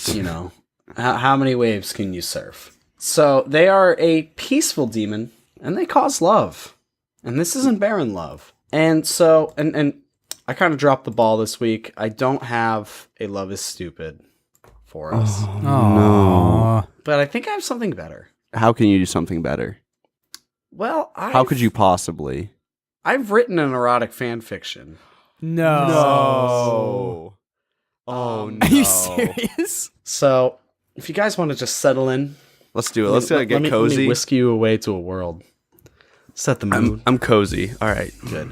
You know, how many waves can you surf? So they are a peaceful demon, and they cause love. And this isn't barren love. And so, and I kind of dropped the ball this week. I don't have a Love is Stupid for us. Oh, no. But I think I have something better. How can you do something better? Well, how could you possibly? I've written an erotic fan fiction. No. Oh, no. Are you serious? So, if you guys want to just settle in. Let's do it. Let's get cozy. Let me whisk you away to a world. Set the mood. I'm cozy. All right. Good.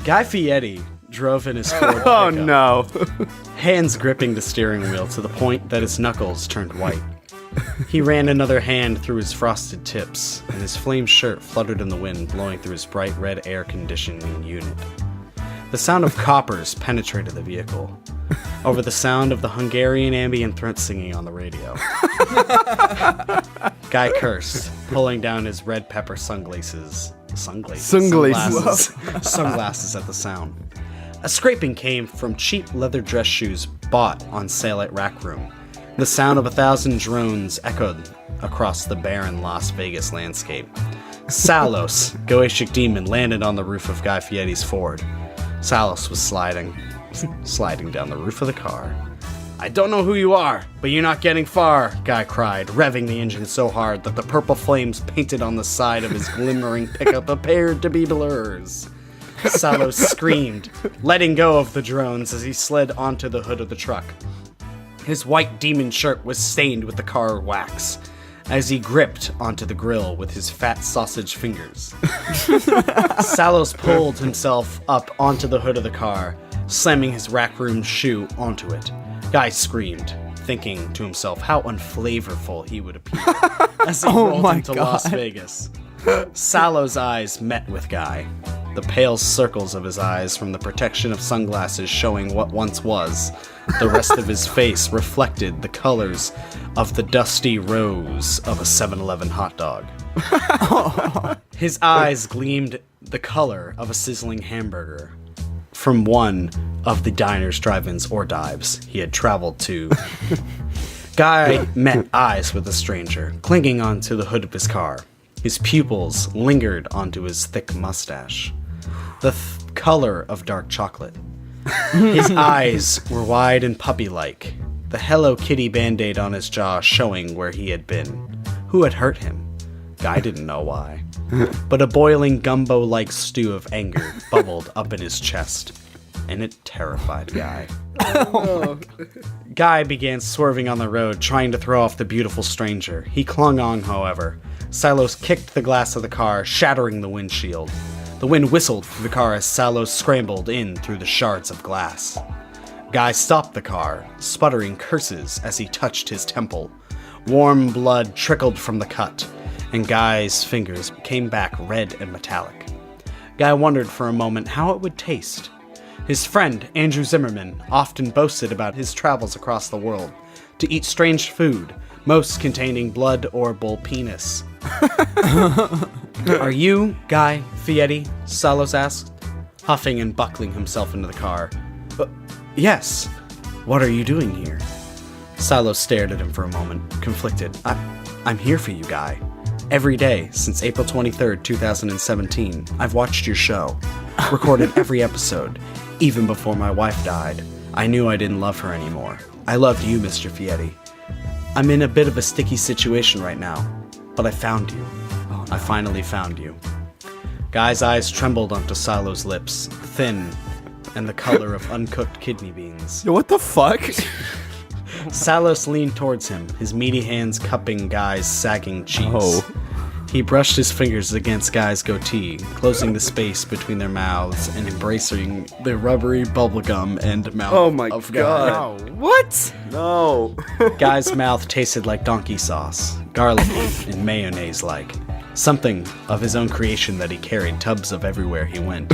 Guy Fieri drove in his Ford pickup, Oh, no. hands gripping the steering wheel to the point that his knuckles turned white. He ran another hand through his frosted tips, and his flame shirt fluttered in the wind, blowing through his bright red air conditioning unit. The sound of coppers penetrated the vehicle, over the sound of the Hungarian ambient threat singing on the radio. Guy cursed, pulling down his red pepper sunglasses at the sound. A scraping came from cheap leather dress shoes bought on sale at Rack Room. The sound of 1,000 drones echoed across the barren Las Vegas landscape. Salos, Goetic demon, landed on the roof of Guy Fieri's Ford. Salos was sliding down the roof of the car. "I don't know who you are, but you're not getting far," Guy cried, revving the engine so hard that the purple flames painted on the side of his glimmering pickup appeared to be blurs. Salos screamed, letting go of the drones as he slid onto the hood of the truck. His white demon shirt was stained with the car wax as he gripped onto the grill with his fat sausage fingers. Salos pulled himself up onto the hood of the car, slamming his Rack Room shoe onto it. Guy screamed, thinking to himself how unflavorful he would appear as he rolled into Las Vegas. Salos' eyes met with Guy, the pale circles of his eyes from the protection of sunglasses showing what once was. The rest of his face reflected the colors of the dusty rose of a 7-Eleven hot dog. His eyes gleamed the color of a sizzling hamburger from one of the diners, drive-ins, or dives he had traveled to. Guy met eyes with a stranger, clinging onto the hood of his car. His pupils lingered onto his thick mustache, the color of dark chocolate. His eyes were wide and puppy-like, the Hello Kitty band-aid on his jaw showing where he had been. Who had hurt him? Guy didn't know why. But a boiling gumbo-like stew of anger bubbled up in his chest, and it terrified Guy. Guy began swerving on the road, trying to throw off the beautiful stranger. He clung on, however. Salos kicked the glass of the car, shattering the windshield. The wind whistled through the car as Salos scrambled in through the shards of glass. Guy stopped the car, sputtering curses as he touched his temple. Warm blood trickled from the cut, and Guy's fingers came back red and metallic. Guy wondered for a moment how it would taste. His friend, Andrew Zimmerman, often boasted about his travels across the world to eat strange food, most containing blood or bull penis. "Are you Guy Fieri?" Salos asked, huffing and buckling himself into the car. "Yes. What are you doing here?" Salos stared at him for a moment, conflicted. I'm here for you, Guy. Every day since April 23rd, 2017, I've watched your show, recorded every episode, even before my wife died. I knew I didn't love her anymore. I loved you, Mr. Fieri. I'm in a bit of a sticky situation right now, but I found you. I finally found you." Guy's eyes trembled onto Salos' lips, thin and the color of uncooked kidney beans. What the fuck? Salos leaned towards him, his meaty hands cupping Guy's sagging cheeks. Oh. He brushed his fingers against Guy's goatee, closing the space between their mouths and embracing the rubbery bubblegum and mouth Oh my of God. Guy. What? No. Guy's mouth tasted like donkey sauce, garlicky and mayonnaise-like. something of his own creation that he carried tubs of everywhere he went.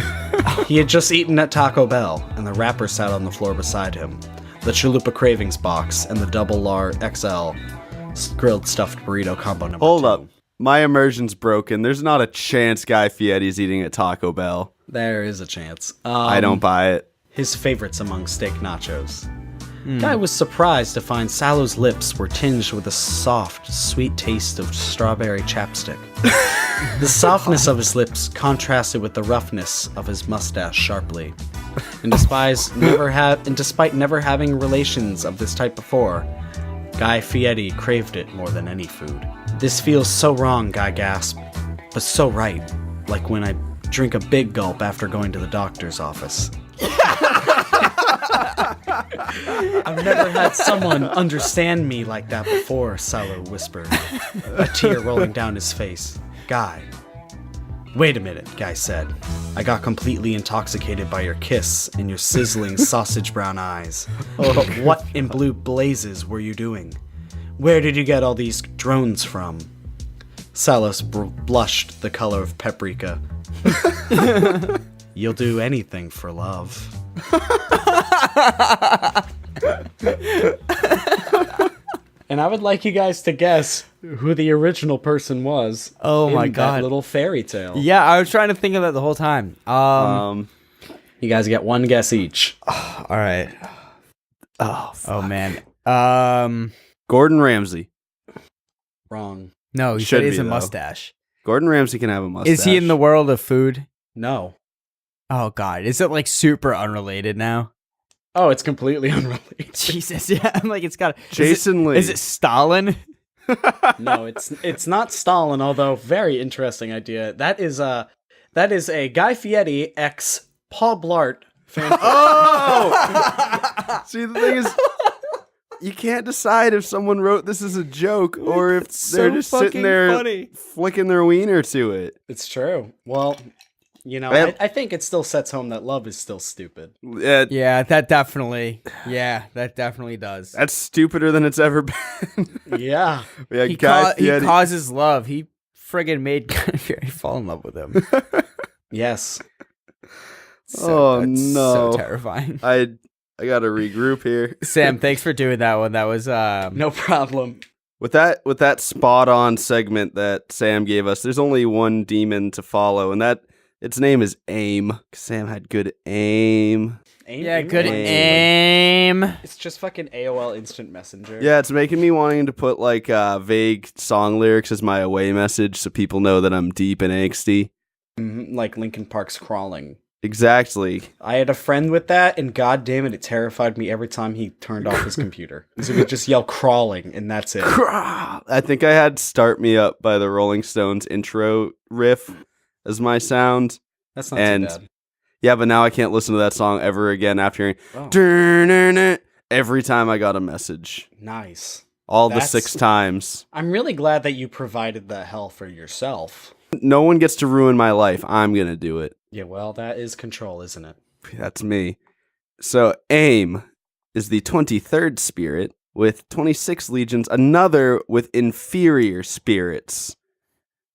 He had just eaten at Taco Bell, and the wrapper sat on the floor beside him. The Chalupa Cravings box and the Double Lar XL grilled stuffed burrito combo number Hold 2. up. My immersion's broken. There's not a chance Guy Fieri's eating at Taco Bell. There is a chance. I don't buy it. His favorites among steak nachos. Guy was surprised to find Salo's lips were tinged with a soft, sweet taste of strawberry chapstick. The softness of his lips contrasted with the roughness of his mustache sharply. And despite never having relations of this type before, Guy Fieri craved it more than any food. This feels so wrong, Guy gasped, but so right, like when I drink a big gulp after going to the doctor's office. I've never had someone understand me like that before, Salo whispered, a tear rolling down his face. Guy. Wait a minute, Guy said. I got completely intoxicated by your kiss and your sizzling sausage brown eyes. But what in blue blazes were you doing? Where did you get all these drones from? Salos blushed the color of paprika. You'll do anything for love. And I would like you guys to guess who the original person was. Oh my in God. that little fairy tale. Yeah, I was trying to think of that the whole time. You guys get one guess each. All right. Oh man. Gordon Ramsay. Wrong. No, he Should said he has be, a though. mustache. Gordon Ramsay can have a mustache. Is he in the world of food? No. Oh God, is it like super unrelated now? Oh, it's completely unrelated. Jesus, yeah. I'm like, it's got Jason Lee? Is it Stalin? No, it's not Stalin, although very interesting idea. That is a Guy Fieri ex Paul Blart fan. Oh! See, the thing is, you can't decide if someone wrote this as a joke or if they're just sitting there flicking their wiener to it. It's true. Well, you know, Well- I think it still sets home that love is still stupid. Yeah, that definitely does. That's stupider than it's ever been. Yeah. Yeah, He Guy Fieri. causes love. He friggin' made Guy Fieri fall in love with him. Yes. Oh, that's no. so terrifying. I gotta regroup here. Sam, thanks for doing that one. That was No problem. With that spot on segment that Sam gave us, there's only one demon to follow, and that its name is Aim. Sam had good aim. yeah, good aim. It's just fucking AOL Instant Messenger. Yeah, it's making me wanting to put like vague song lyrics as my away message so people know that I'm deep and angsty. Like Linkin Park's Crawling. Exactly. I had a friend with that, and god damn it terrified me every time he turned off his computer. So he would just yell Crawling, and that's it. I think I had Start Me Up by the Rolling Stones intro riff as my sound. That's not too bad. Yeah, but now I can't listen to that song ever again after hearing every time I got a message. Nice. The 6 times. I'm really glad that you provided that hell for yourself. No one gets to ruin my life. I'm going to do it. Yeah, well, that is control, isn't it? That's me. So Aim is the 23rd spirit with 26 legions, another with inferior spirits,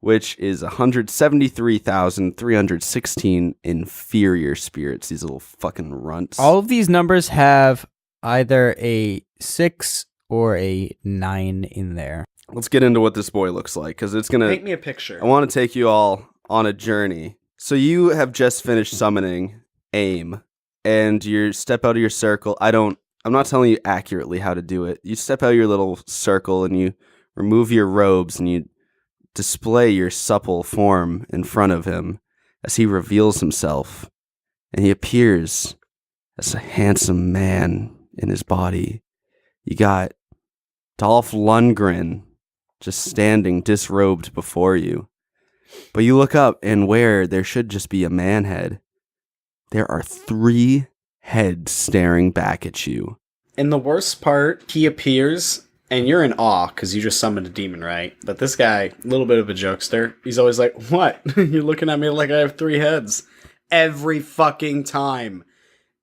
which is 173,316 inferior spirits, these little fucking runts. All of these numbers have either a 6 or a 9 in there. Let's get into what this boy looks like, because it's going to... Paint me a picture. I want to take you all on a journey. So you have just finished summoning Aim, and you step out of your circle. I'm not telling you accurately how to do it. You step out of your little circle, and you remove your robes, and you display your supple form in front of him as he reveals himself, and he appears as a handsome man in his body. You got Dolph Lundgren just standing disrobed before you. But you look up, and where there should just be a man head, there are 3 heads staring back at you. And the worst part, he appears, and you're in awe, because you just summoned a demon, right? But this guy, a little bit of a jokester, he's always like, what? You're looking at me like I have 3 heads. Every fucking time.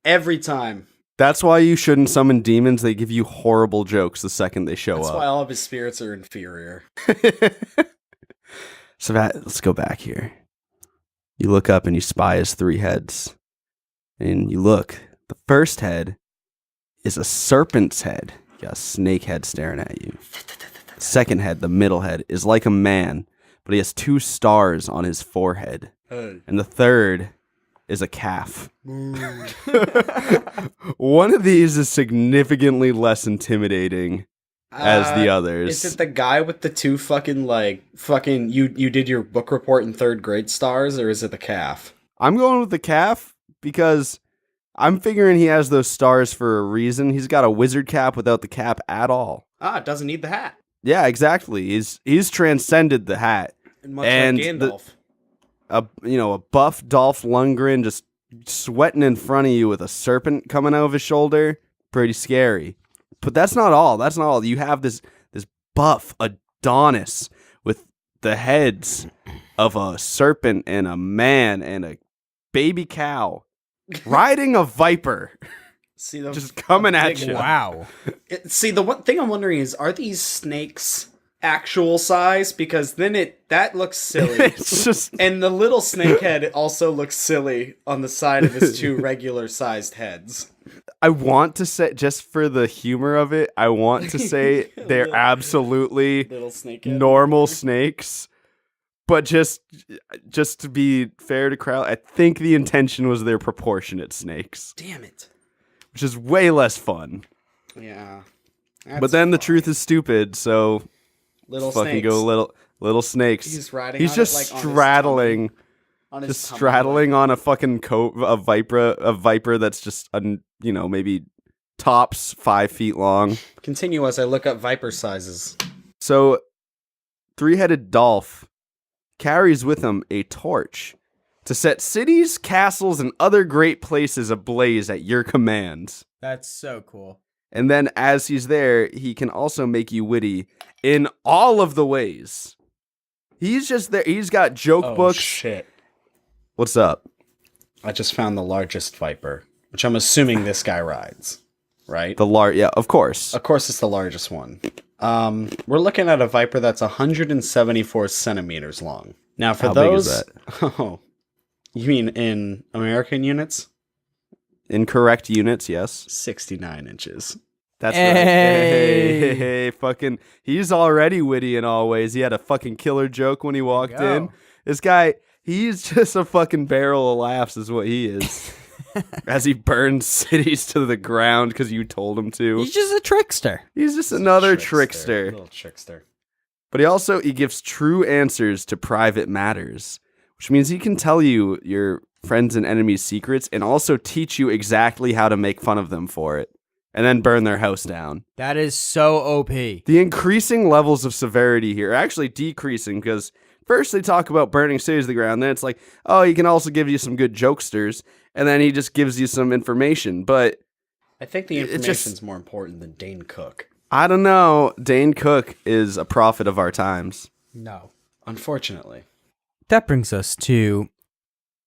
Every time. That's why you shouldn't summon demons. They give you horrible jokes the second they show That's up. why all of his spirits are inferior. So let's go back here. You look up and you spy his 3 heads. And you look. The first head is a serpent's head. You got a snake head staring at you. Second head, the middle head, is like a man, but he has 2 stars on his forehead. And the third is a calf. One of these is significantly less intimidating as the others. Is it the guy with the 2 you did your book report in 3rd grade stars, or is it the calf? I'm going with the calf because I'm figuring he has those stars for a reason. He's got a wizard cap without the cap at all. It doesn't need the hat. Yeah, exactly. He's transcended the hat. And much like Gandalf. A buff Dolph Lundgren just sweating in front of you with a serpent coming out of his shoulder. Pretty scary. But that's not all. That's not all. You have this buff Adonis with the heads of a serpent and a man and a baby cow riding a viper. Just coming at you. Wow. The one thing I'm wondering is, are these snakes actual size? Because then that looks silly. It's just... And the little snake head also looks silly on the side of his 2 regular sized heads. I want to say, just for the humor of it, I want to say they're absolutely Little snake head. normal snakes. But just to be fair to Crowley, I think the intention was they're proportionate snakes. Damn it. Which is way less fun. Yeah. But then the truth is stupid, so Little fucking snakes. go little snakes. He's riding He's on just it, like, on his straddling. On his Just tummy, straddling on a fucking a viper that's just maybe tops 5 feet long. Continue as I look up viper sizes. So 3-headed Dolph carries with him a torch to set cities, castles, and other great places ablaze at your commands. That's so cool. And then as he's there, he can also make you witty in all of the ways. He's just there. He's got joke books. Shit. What's up? I just found the largest viper, which I'm assuming this guy rides, right? Yeah, of course. Of course it's the largest one. We're looking at a viper that's 174 centimeters long. Now for How those... big is that? Oh, you mean in American units? In correct units, yes. 69 inches. That's right. Hey, fucking, he's already witty in all ways. He had a fucking killer joke when he walked in. This guy, he's just a fucking barrel of laughs is what he is. As he burns cities to the ground because you told him to. He's just a trickster. He's just another trickster. Little trickster. But he gives true answers to private matters, which means he can tell you your friends and enemies' secrets and also teach you exactly how to make fun of them for it. And then burn their house down. That is so OP. The increasing levels of severity here are actually decreasing because first they talk about burning cities to the ground. Then it's like, oh, he can also give you some good jokesters. And then he just gives you some information. But I think the information's more important than Dane Cook. I don't know. Dane Cook is a prophet of our times. No. Unfortunately. That brings us to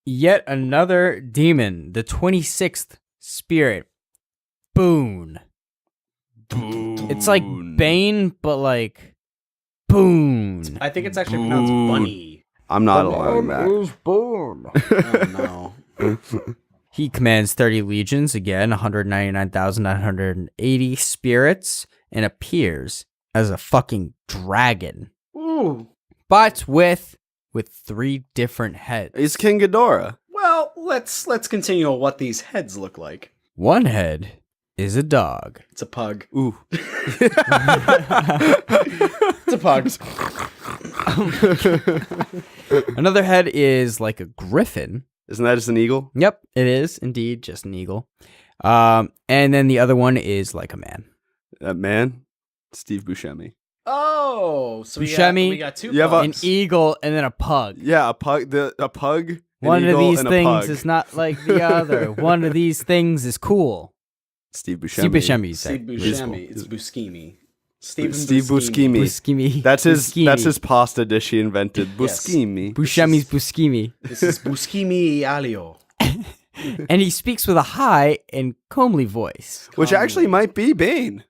yet another demon, the 26th spirit. Boon. It's like Bane, but like Boon. I think it's actually pronounced Bunny. I'm not allowing that. Oh, no. He commands 30 legions, again, 199,980 spirits, and appears as a fucking dragon. Ooh. But with 3 different heads. He's King Ghidorah. Well, let's continue on what these heads look like. One head is a dog. It's a pug. Ooh. It's a pug. Another head is like a griffin. Isn't that just an eagle? Yep, it is indeed just an eagle. And then the other one is like a man. That man? Steve Buscemi. Oh, so Buscemi, we got 2 you have pugs. an eagle and then a pug. Yeah, a pug. A pug. One of eagle, these and a things pug. is not like the other. One of these things is cool. Steve Buscemi. Steve Buscemi, you Steve say. Buscemi. It's Buscemi. Steve Buscemi. Buscemi. Buscemi. That's Buscemi. his pasta dish he invented. Yes. Buscemi. Buscemi's Buscemi. This is Buscemi Alio. And he speaks with a high and comely voice. Which actually might be Bane.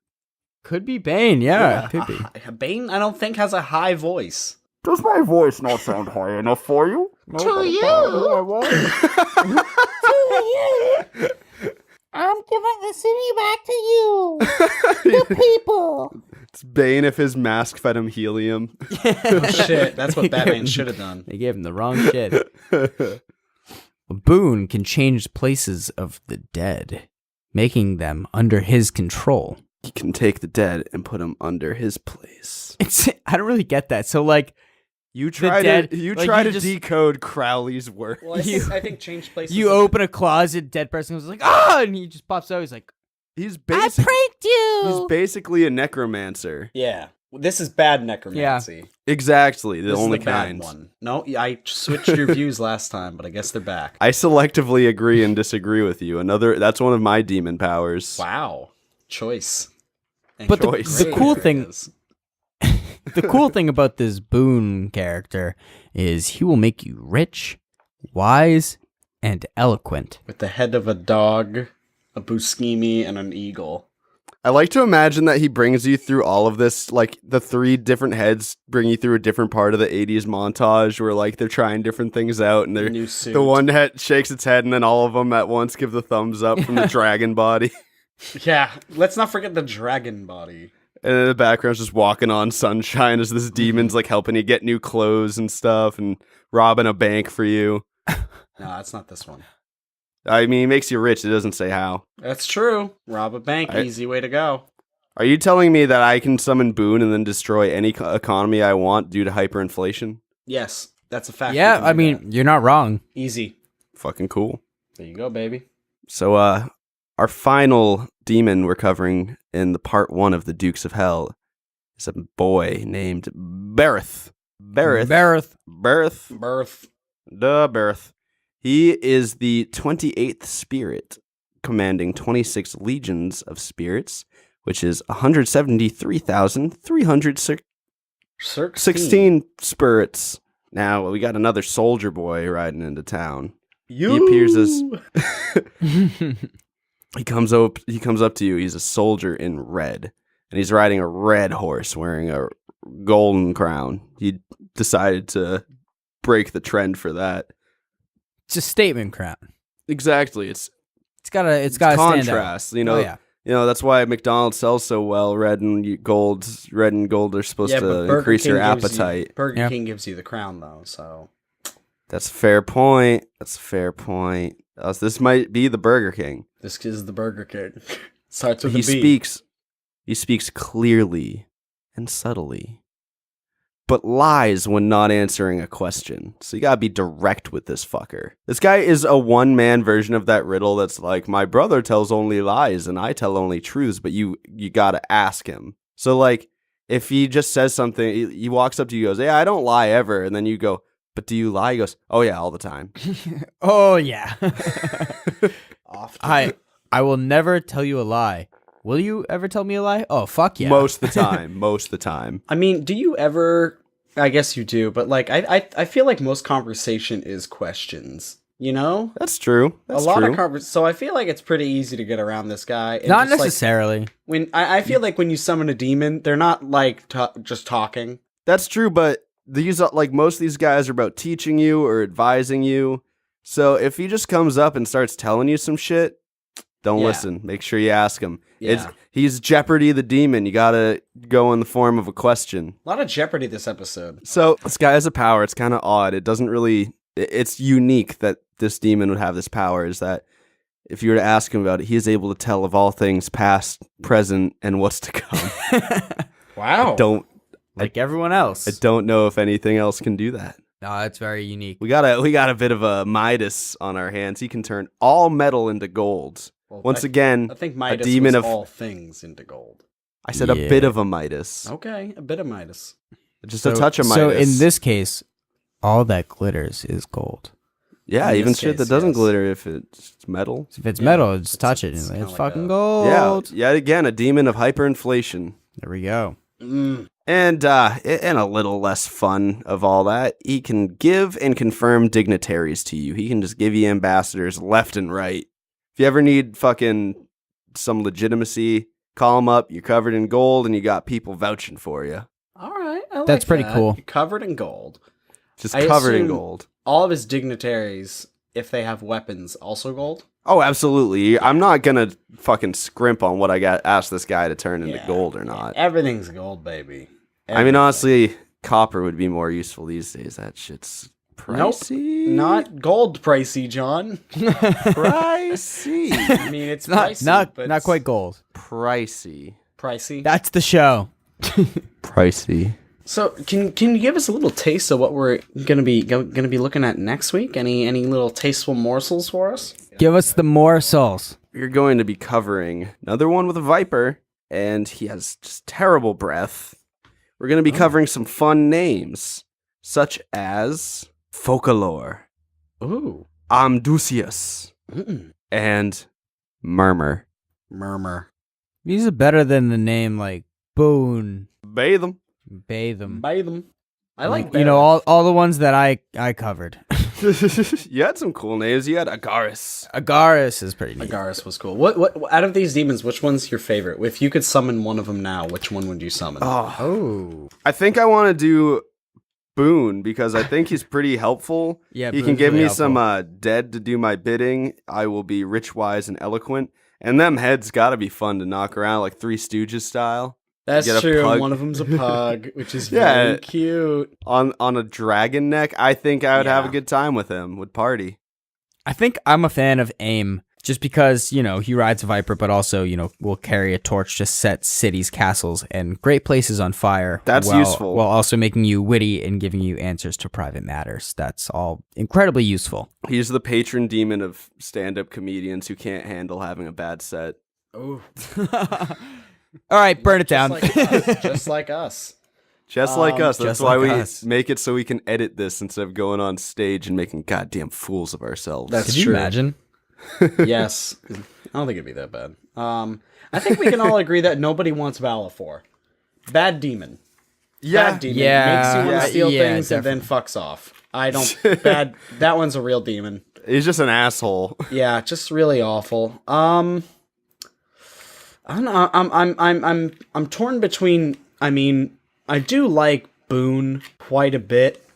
Could be Bane, yeah. Could be. Bane, I don't think, has a high voice. Does my voice not sound high enough for you? To you. I'm giving the city back to you. The people. It's Bane if his mask fed him helium. Oh, shit, that's what Batman should have done. They gave him the wrong shit. A boon can change places of the dead, making them under his control. He can take the dead and put them under his place. I don't really get that. So, like, You try dead- to like, try you to just- decode Crowley's work. Well, I think change places. you open a closet, dead person was like, ah, and he just pops out. He's like, He's I pranked you. He's basically a necromancer. Yeah, this is bad necromancy. Exactly, the This only is the bad kind. one. No, I switched your views last time, but I guess they're back. I selectively agree and disagree with you. That's one of my demon powers. Wow, choice. And But the Choice. cool There it thing, is. the cool thing about this boon character is he will make you rich, wise, and eloquent. With the head of a dog, a Buscemi, and an eagle. I like to imagine that he brings you through all of this, like the 3 different heads bring you through a different part of the 80s montage where like they're trying different things out and they're New suit. the one head shakes its head and then all of them at once give the thumbs up from the dragon body. Yeah, let's not forget the dragon body. And in the background's just walking on sunshine as this demon's like helping you get new clothes and stuff and robbing a bank for you. No, that's not this one. I mean, he makes you rich. It doesn't say how. That's true. Rob a bank, easy way to go. Are you telling me that I can summon Boon and then destroy any economy I want due to hyperinflation? Yes, that's a fact. Yeah, You can I do mean, that. you're not wrong. Easy. Fucking cool. There you go, baby. So, our final demon we're covering in the part 1 of the Dukes of Hell is a boy named Berith. Bareth. Berith. Berith. He is the 28th spirit, commanding 26 legions of spirits, which is 173,316 spirits. Now, we got another soldier boy riding into town. He appears as... He comes up to you. He's a soldier in red, and he's riding a red horse wearing a golden crown. He decided to break the trend for that. It's a statement crown. Exactly. It's gotta stand out. Contrast. You know. Oh, yeah. You know that's why McDonald's sells so well. Red and gold are supposed to increase your appetite. Burger King gives you the crown, though, so That's a fair point. This might be the Burger King. this is the Burger King. Starts with He a B. speaks clearly and subtly, but lies when not answering a question. So you gotta be direct with this fucker. This guy is a one-man version of that riddle that's like, my brother tells only lies and I tell only truths, but you gotta ask him. So like, if he just says something, he walks up to you and goes, yeah, I don't lie ever. And then you go, but do you lie? He goes, oh yeah, all the time. Oh yeah. Often. I will never tell you a lie. Will you ever tell me a lie? Oh fuck yeah. Most of the time. I mean, do you ever? I guess you do, but like, I feel like most conversation is questions. You know, That's true. That's a lot true. of conversation. So I feel like it's pretty easy to get around this guy. And Not just, like, necessarily. when I feel like when you summon a demon, they're not like just talking. That's true, but these are, like, most of these guys are about teaching you or advising you. So if he just comes up and starts telling you some shit, don't Yeah. listen. Make sure you ask him. Yeah. He's Jeopardy the demon. You gotta go in the form of a question. A lot of Jeopardy this episode. So this guy has a power. It's kind of odd. It doesn't really. It's unique that this demon would have this power. Is that if you were to ask him about it, he is able to tell of all things past, present, and what's to come. Wow. Like everyone else. I don't know if anything else can do that. No, that's very unique. We got a bit of a Midas on our hands. He can turn all metal into gold. Well, Once again, I think Midas a demon was of. all things into gold. I said a Yeah. bit of a Midas, Okay, a bit of Midas. just a touch of Midas. So in this case, all that glitters is gold. yeah, in even this shit case, that doesn't yes. glitter if it's metal. If it's Yeah, metal, just it's- touch it. it's It's, kinda like fucking a- gold. Yeah, yet again, a demon of hyperinflation. There we go. Mm. And a little less fun of all that, he can give and confirm dignitaries to you. He can just give you ambassadors left and right. If you ever need fucking some legitimacy, call him up. You're covered in gold and you got people vouching for you. All right, I That's pretty cool. Covered in gold. Just I covered in assume gold. All of his dignitaries, if they have weapons, also gold. Oh, absolutely. I'm not gonna fucking scrimp on what I got asked this guy to turn into gold or not. Everything's gold, baby. I mean, honestly, copper would be more useful these days. That shit's pricey. Not gold pricey, John. Pricey. I mean, it's pricey, not but quite gold. Pricey. pricey. That's the show. Pricey. So, can you give us a little taste of what we're gonna be looking at next week? Any little tasteful morsels for us? Give us the morsels. You're going to be covering another one with a viper, and he has just terrible breath. We're going to be covering some fun names, such as Focalore, Ooh, Amdusius, and Murmur. Murmur. These are better than the name like Boone, Bathe them. Batham. Bathe them. I like You know, all the ones that I covered. You had some cool names. You had Agaris. Agaris is pretty neat. Agaris was cool. What out of these demons, which one's your favorite? If you could summon one of them now, which one would you summon? Oh. I think I want to do Boone because I think he's pretty helpful. Yeah, he can Boone's give really me some dead to do my bidding. I will be rich, wise, and eloquent. And them heads gotta be fun to knock around, like Three Stooges style. That's get a true. pug. One of them's a pug, which is Yeah. very cute. On a dragon neck, I think I would have a Yeah. good time with him. Would party. I think I'm a fan of Aim just because, you know, he rides a Viper, but also, you know, will carry a torch to set cities, castles, and great places on fire. That's useful. While also making you witty and giving you answers to private matters. That's all incredibly useful. He's the patron demon of stand-up comedians who can't handle having a bad set. Oh, All right, burn it down. just like us. Just like us. That's just why like we us. make it so we can edit this instead of going on stage and making goddamn fools of ourselves. That's Could you true. imagine? Yes, I don't think it'd be that bad. I think we can all agree that nobody wants Valafor. Bad demon. Bad demon. Yeah. Makes you want Yeah, to steal yeah, things and then fucks off. I don't. That one's a real demon. He's just an asshole. Yeah, just really awful. I don't know. I'm torn between. I mean, I do like Boone quite a bit,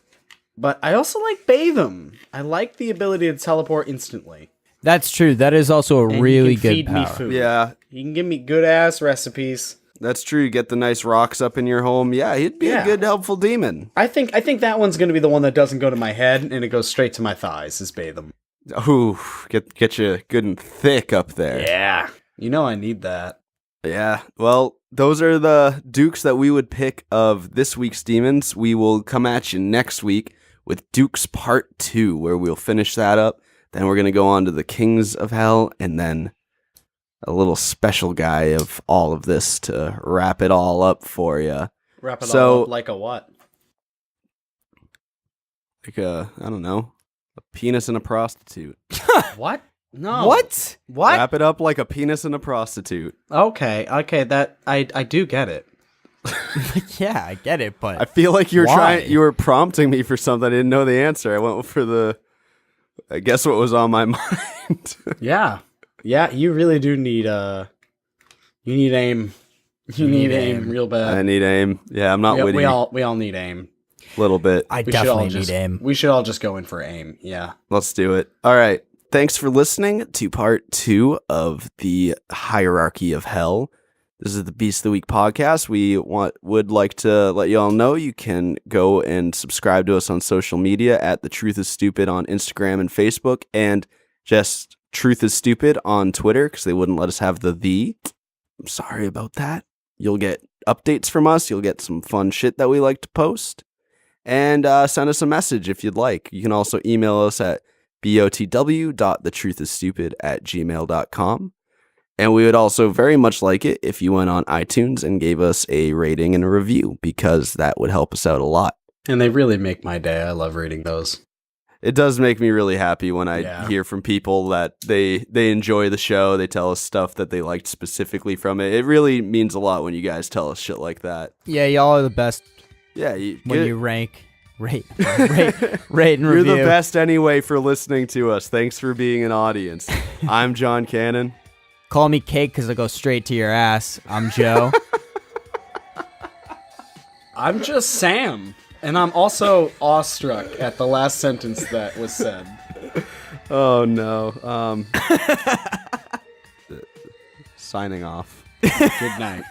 but I also like Batham. I like the ability to teleport instantly. That's true. That is also a And really he can good feed power. me food. Yeah, He can give me good ass recipes. that's true. You get the nice rocks up in your home. Yeah, he'd be Yeah. a good, helpful demon. I think that one's going to be the one that doesn't go to my head and it goes straight to my thighs. Is Batham. Ooh, get you good and thick up there. Yeah, you know I need that. Yeah, well, those are the dukes that we would pick of this week's demons. We will come at you next week with Dukes Part 2, where we'll finish that up. Then we're going to go on to the Kings of Hell, and then a little special guy of all of this to wrap it all up for you. Wrap it So- all up like a what? Like I don't know, a penis and a prostitute. What? No. What? What? Wrap it up like a penis and a prostitute. Okay. That I do get it. Yeah, I get it, but I feel like you were Why? you were prompting me for something. I didn't know the answer. I went for I guess what was on my mind. Yeah. Yeah, you really do need you need aim. You need aim real I bad. need aim. Yeah, I'm not Yeah, witty. we all need aim. A little bit. I We should all definitely just need Aim. we should all just go in for aim. Yeah. Let's do it. All right. Thanks for listening to part 2 of the Hierarchy of Hell. This is the Beast of the Week podcast. We would like to let you all know you can go and subscribe to us on social media at The Truth is Stupid on Instagram and Facebook, and just Truth is Stupid on Twitter because they wouldn't let us have the. I'm sorry about that. You'll get updates from us. You'll get some fun shit that we like to post. And send us a message if you'd like. You can also email us at botw.thetruthisstupid@gmail.com. And we would also very much like it if you went on iTunes and gave us a rating and a review, because that would help us out a lot. And they really make my day. I love reading those. It does make me really happy when I Yeah. hear from people that they enjoy the show. They tell us stuff that they liked specifically from it. It really means a lot when you guys tell us shit like that. Yeah, y'all are the best Yeah, when you rate, and review. You're the best anyway for listening to us. Thanks for being an audience. I'm John Cannon. Call me Cake because I go straight to your ass. I'm Joe. I'm just Sam. And I'm also awestruck at the last sentence that was said. Oh no. Signing off. Good night.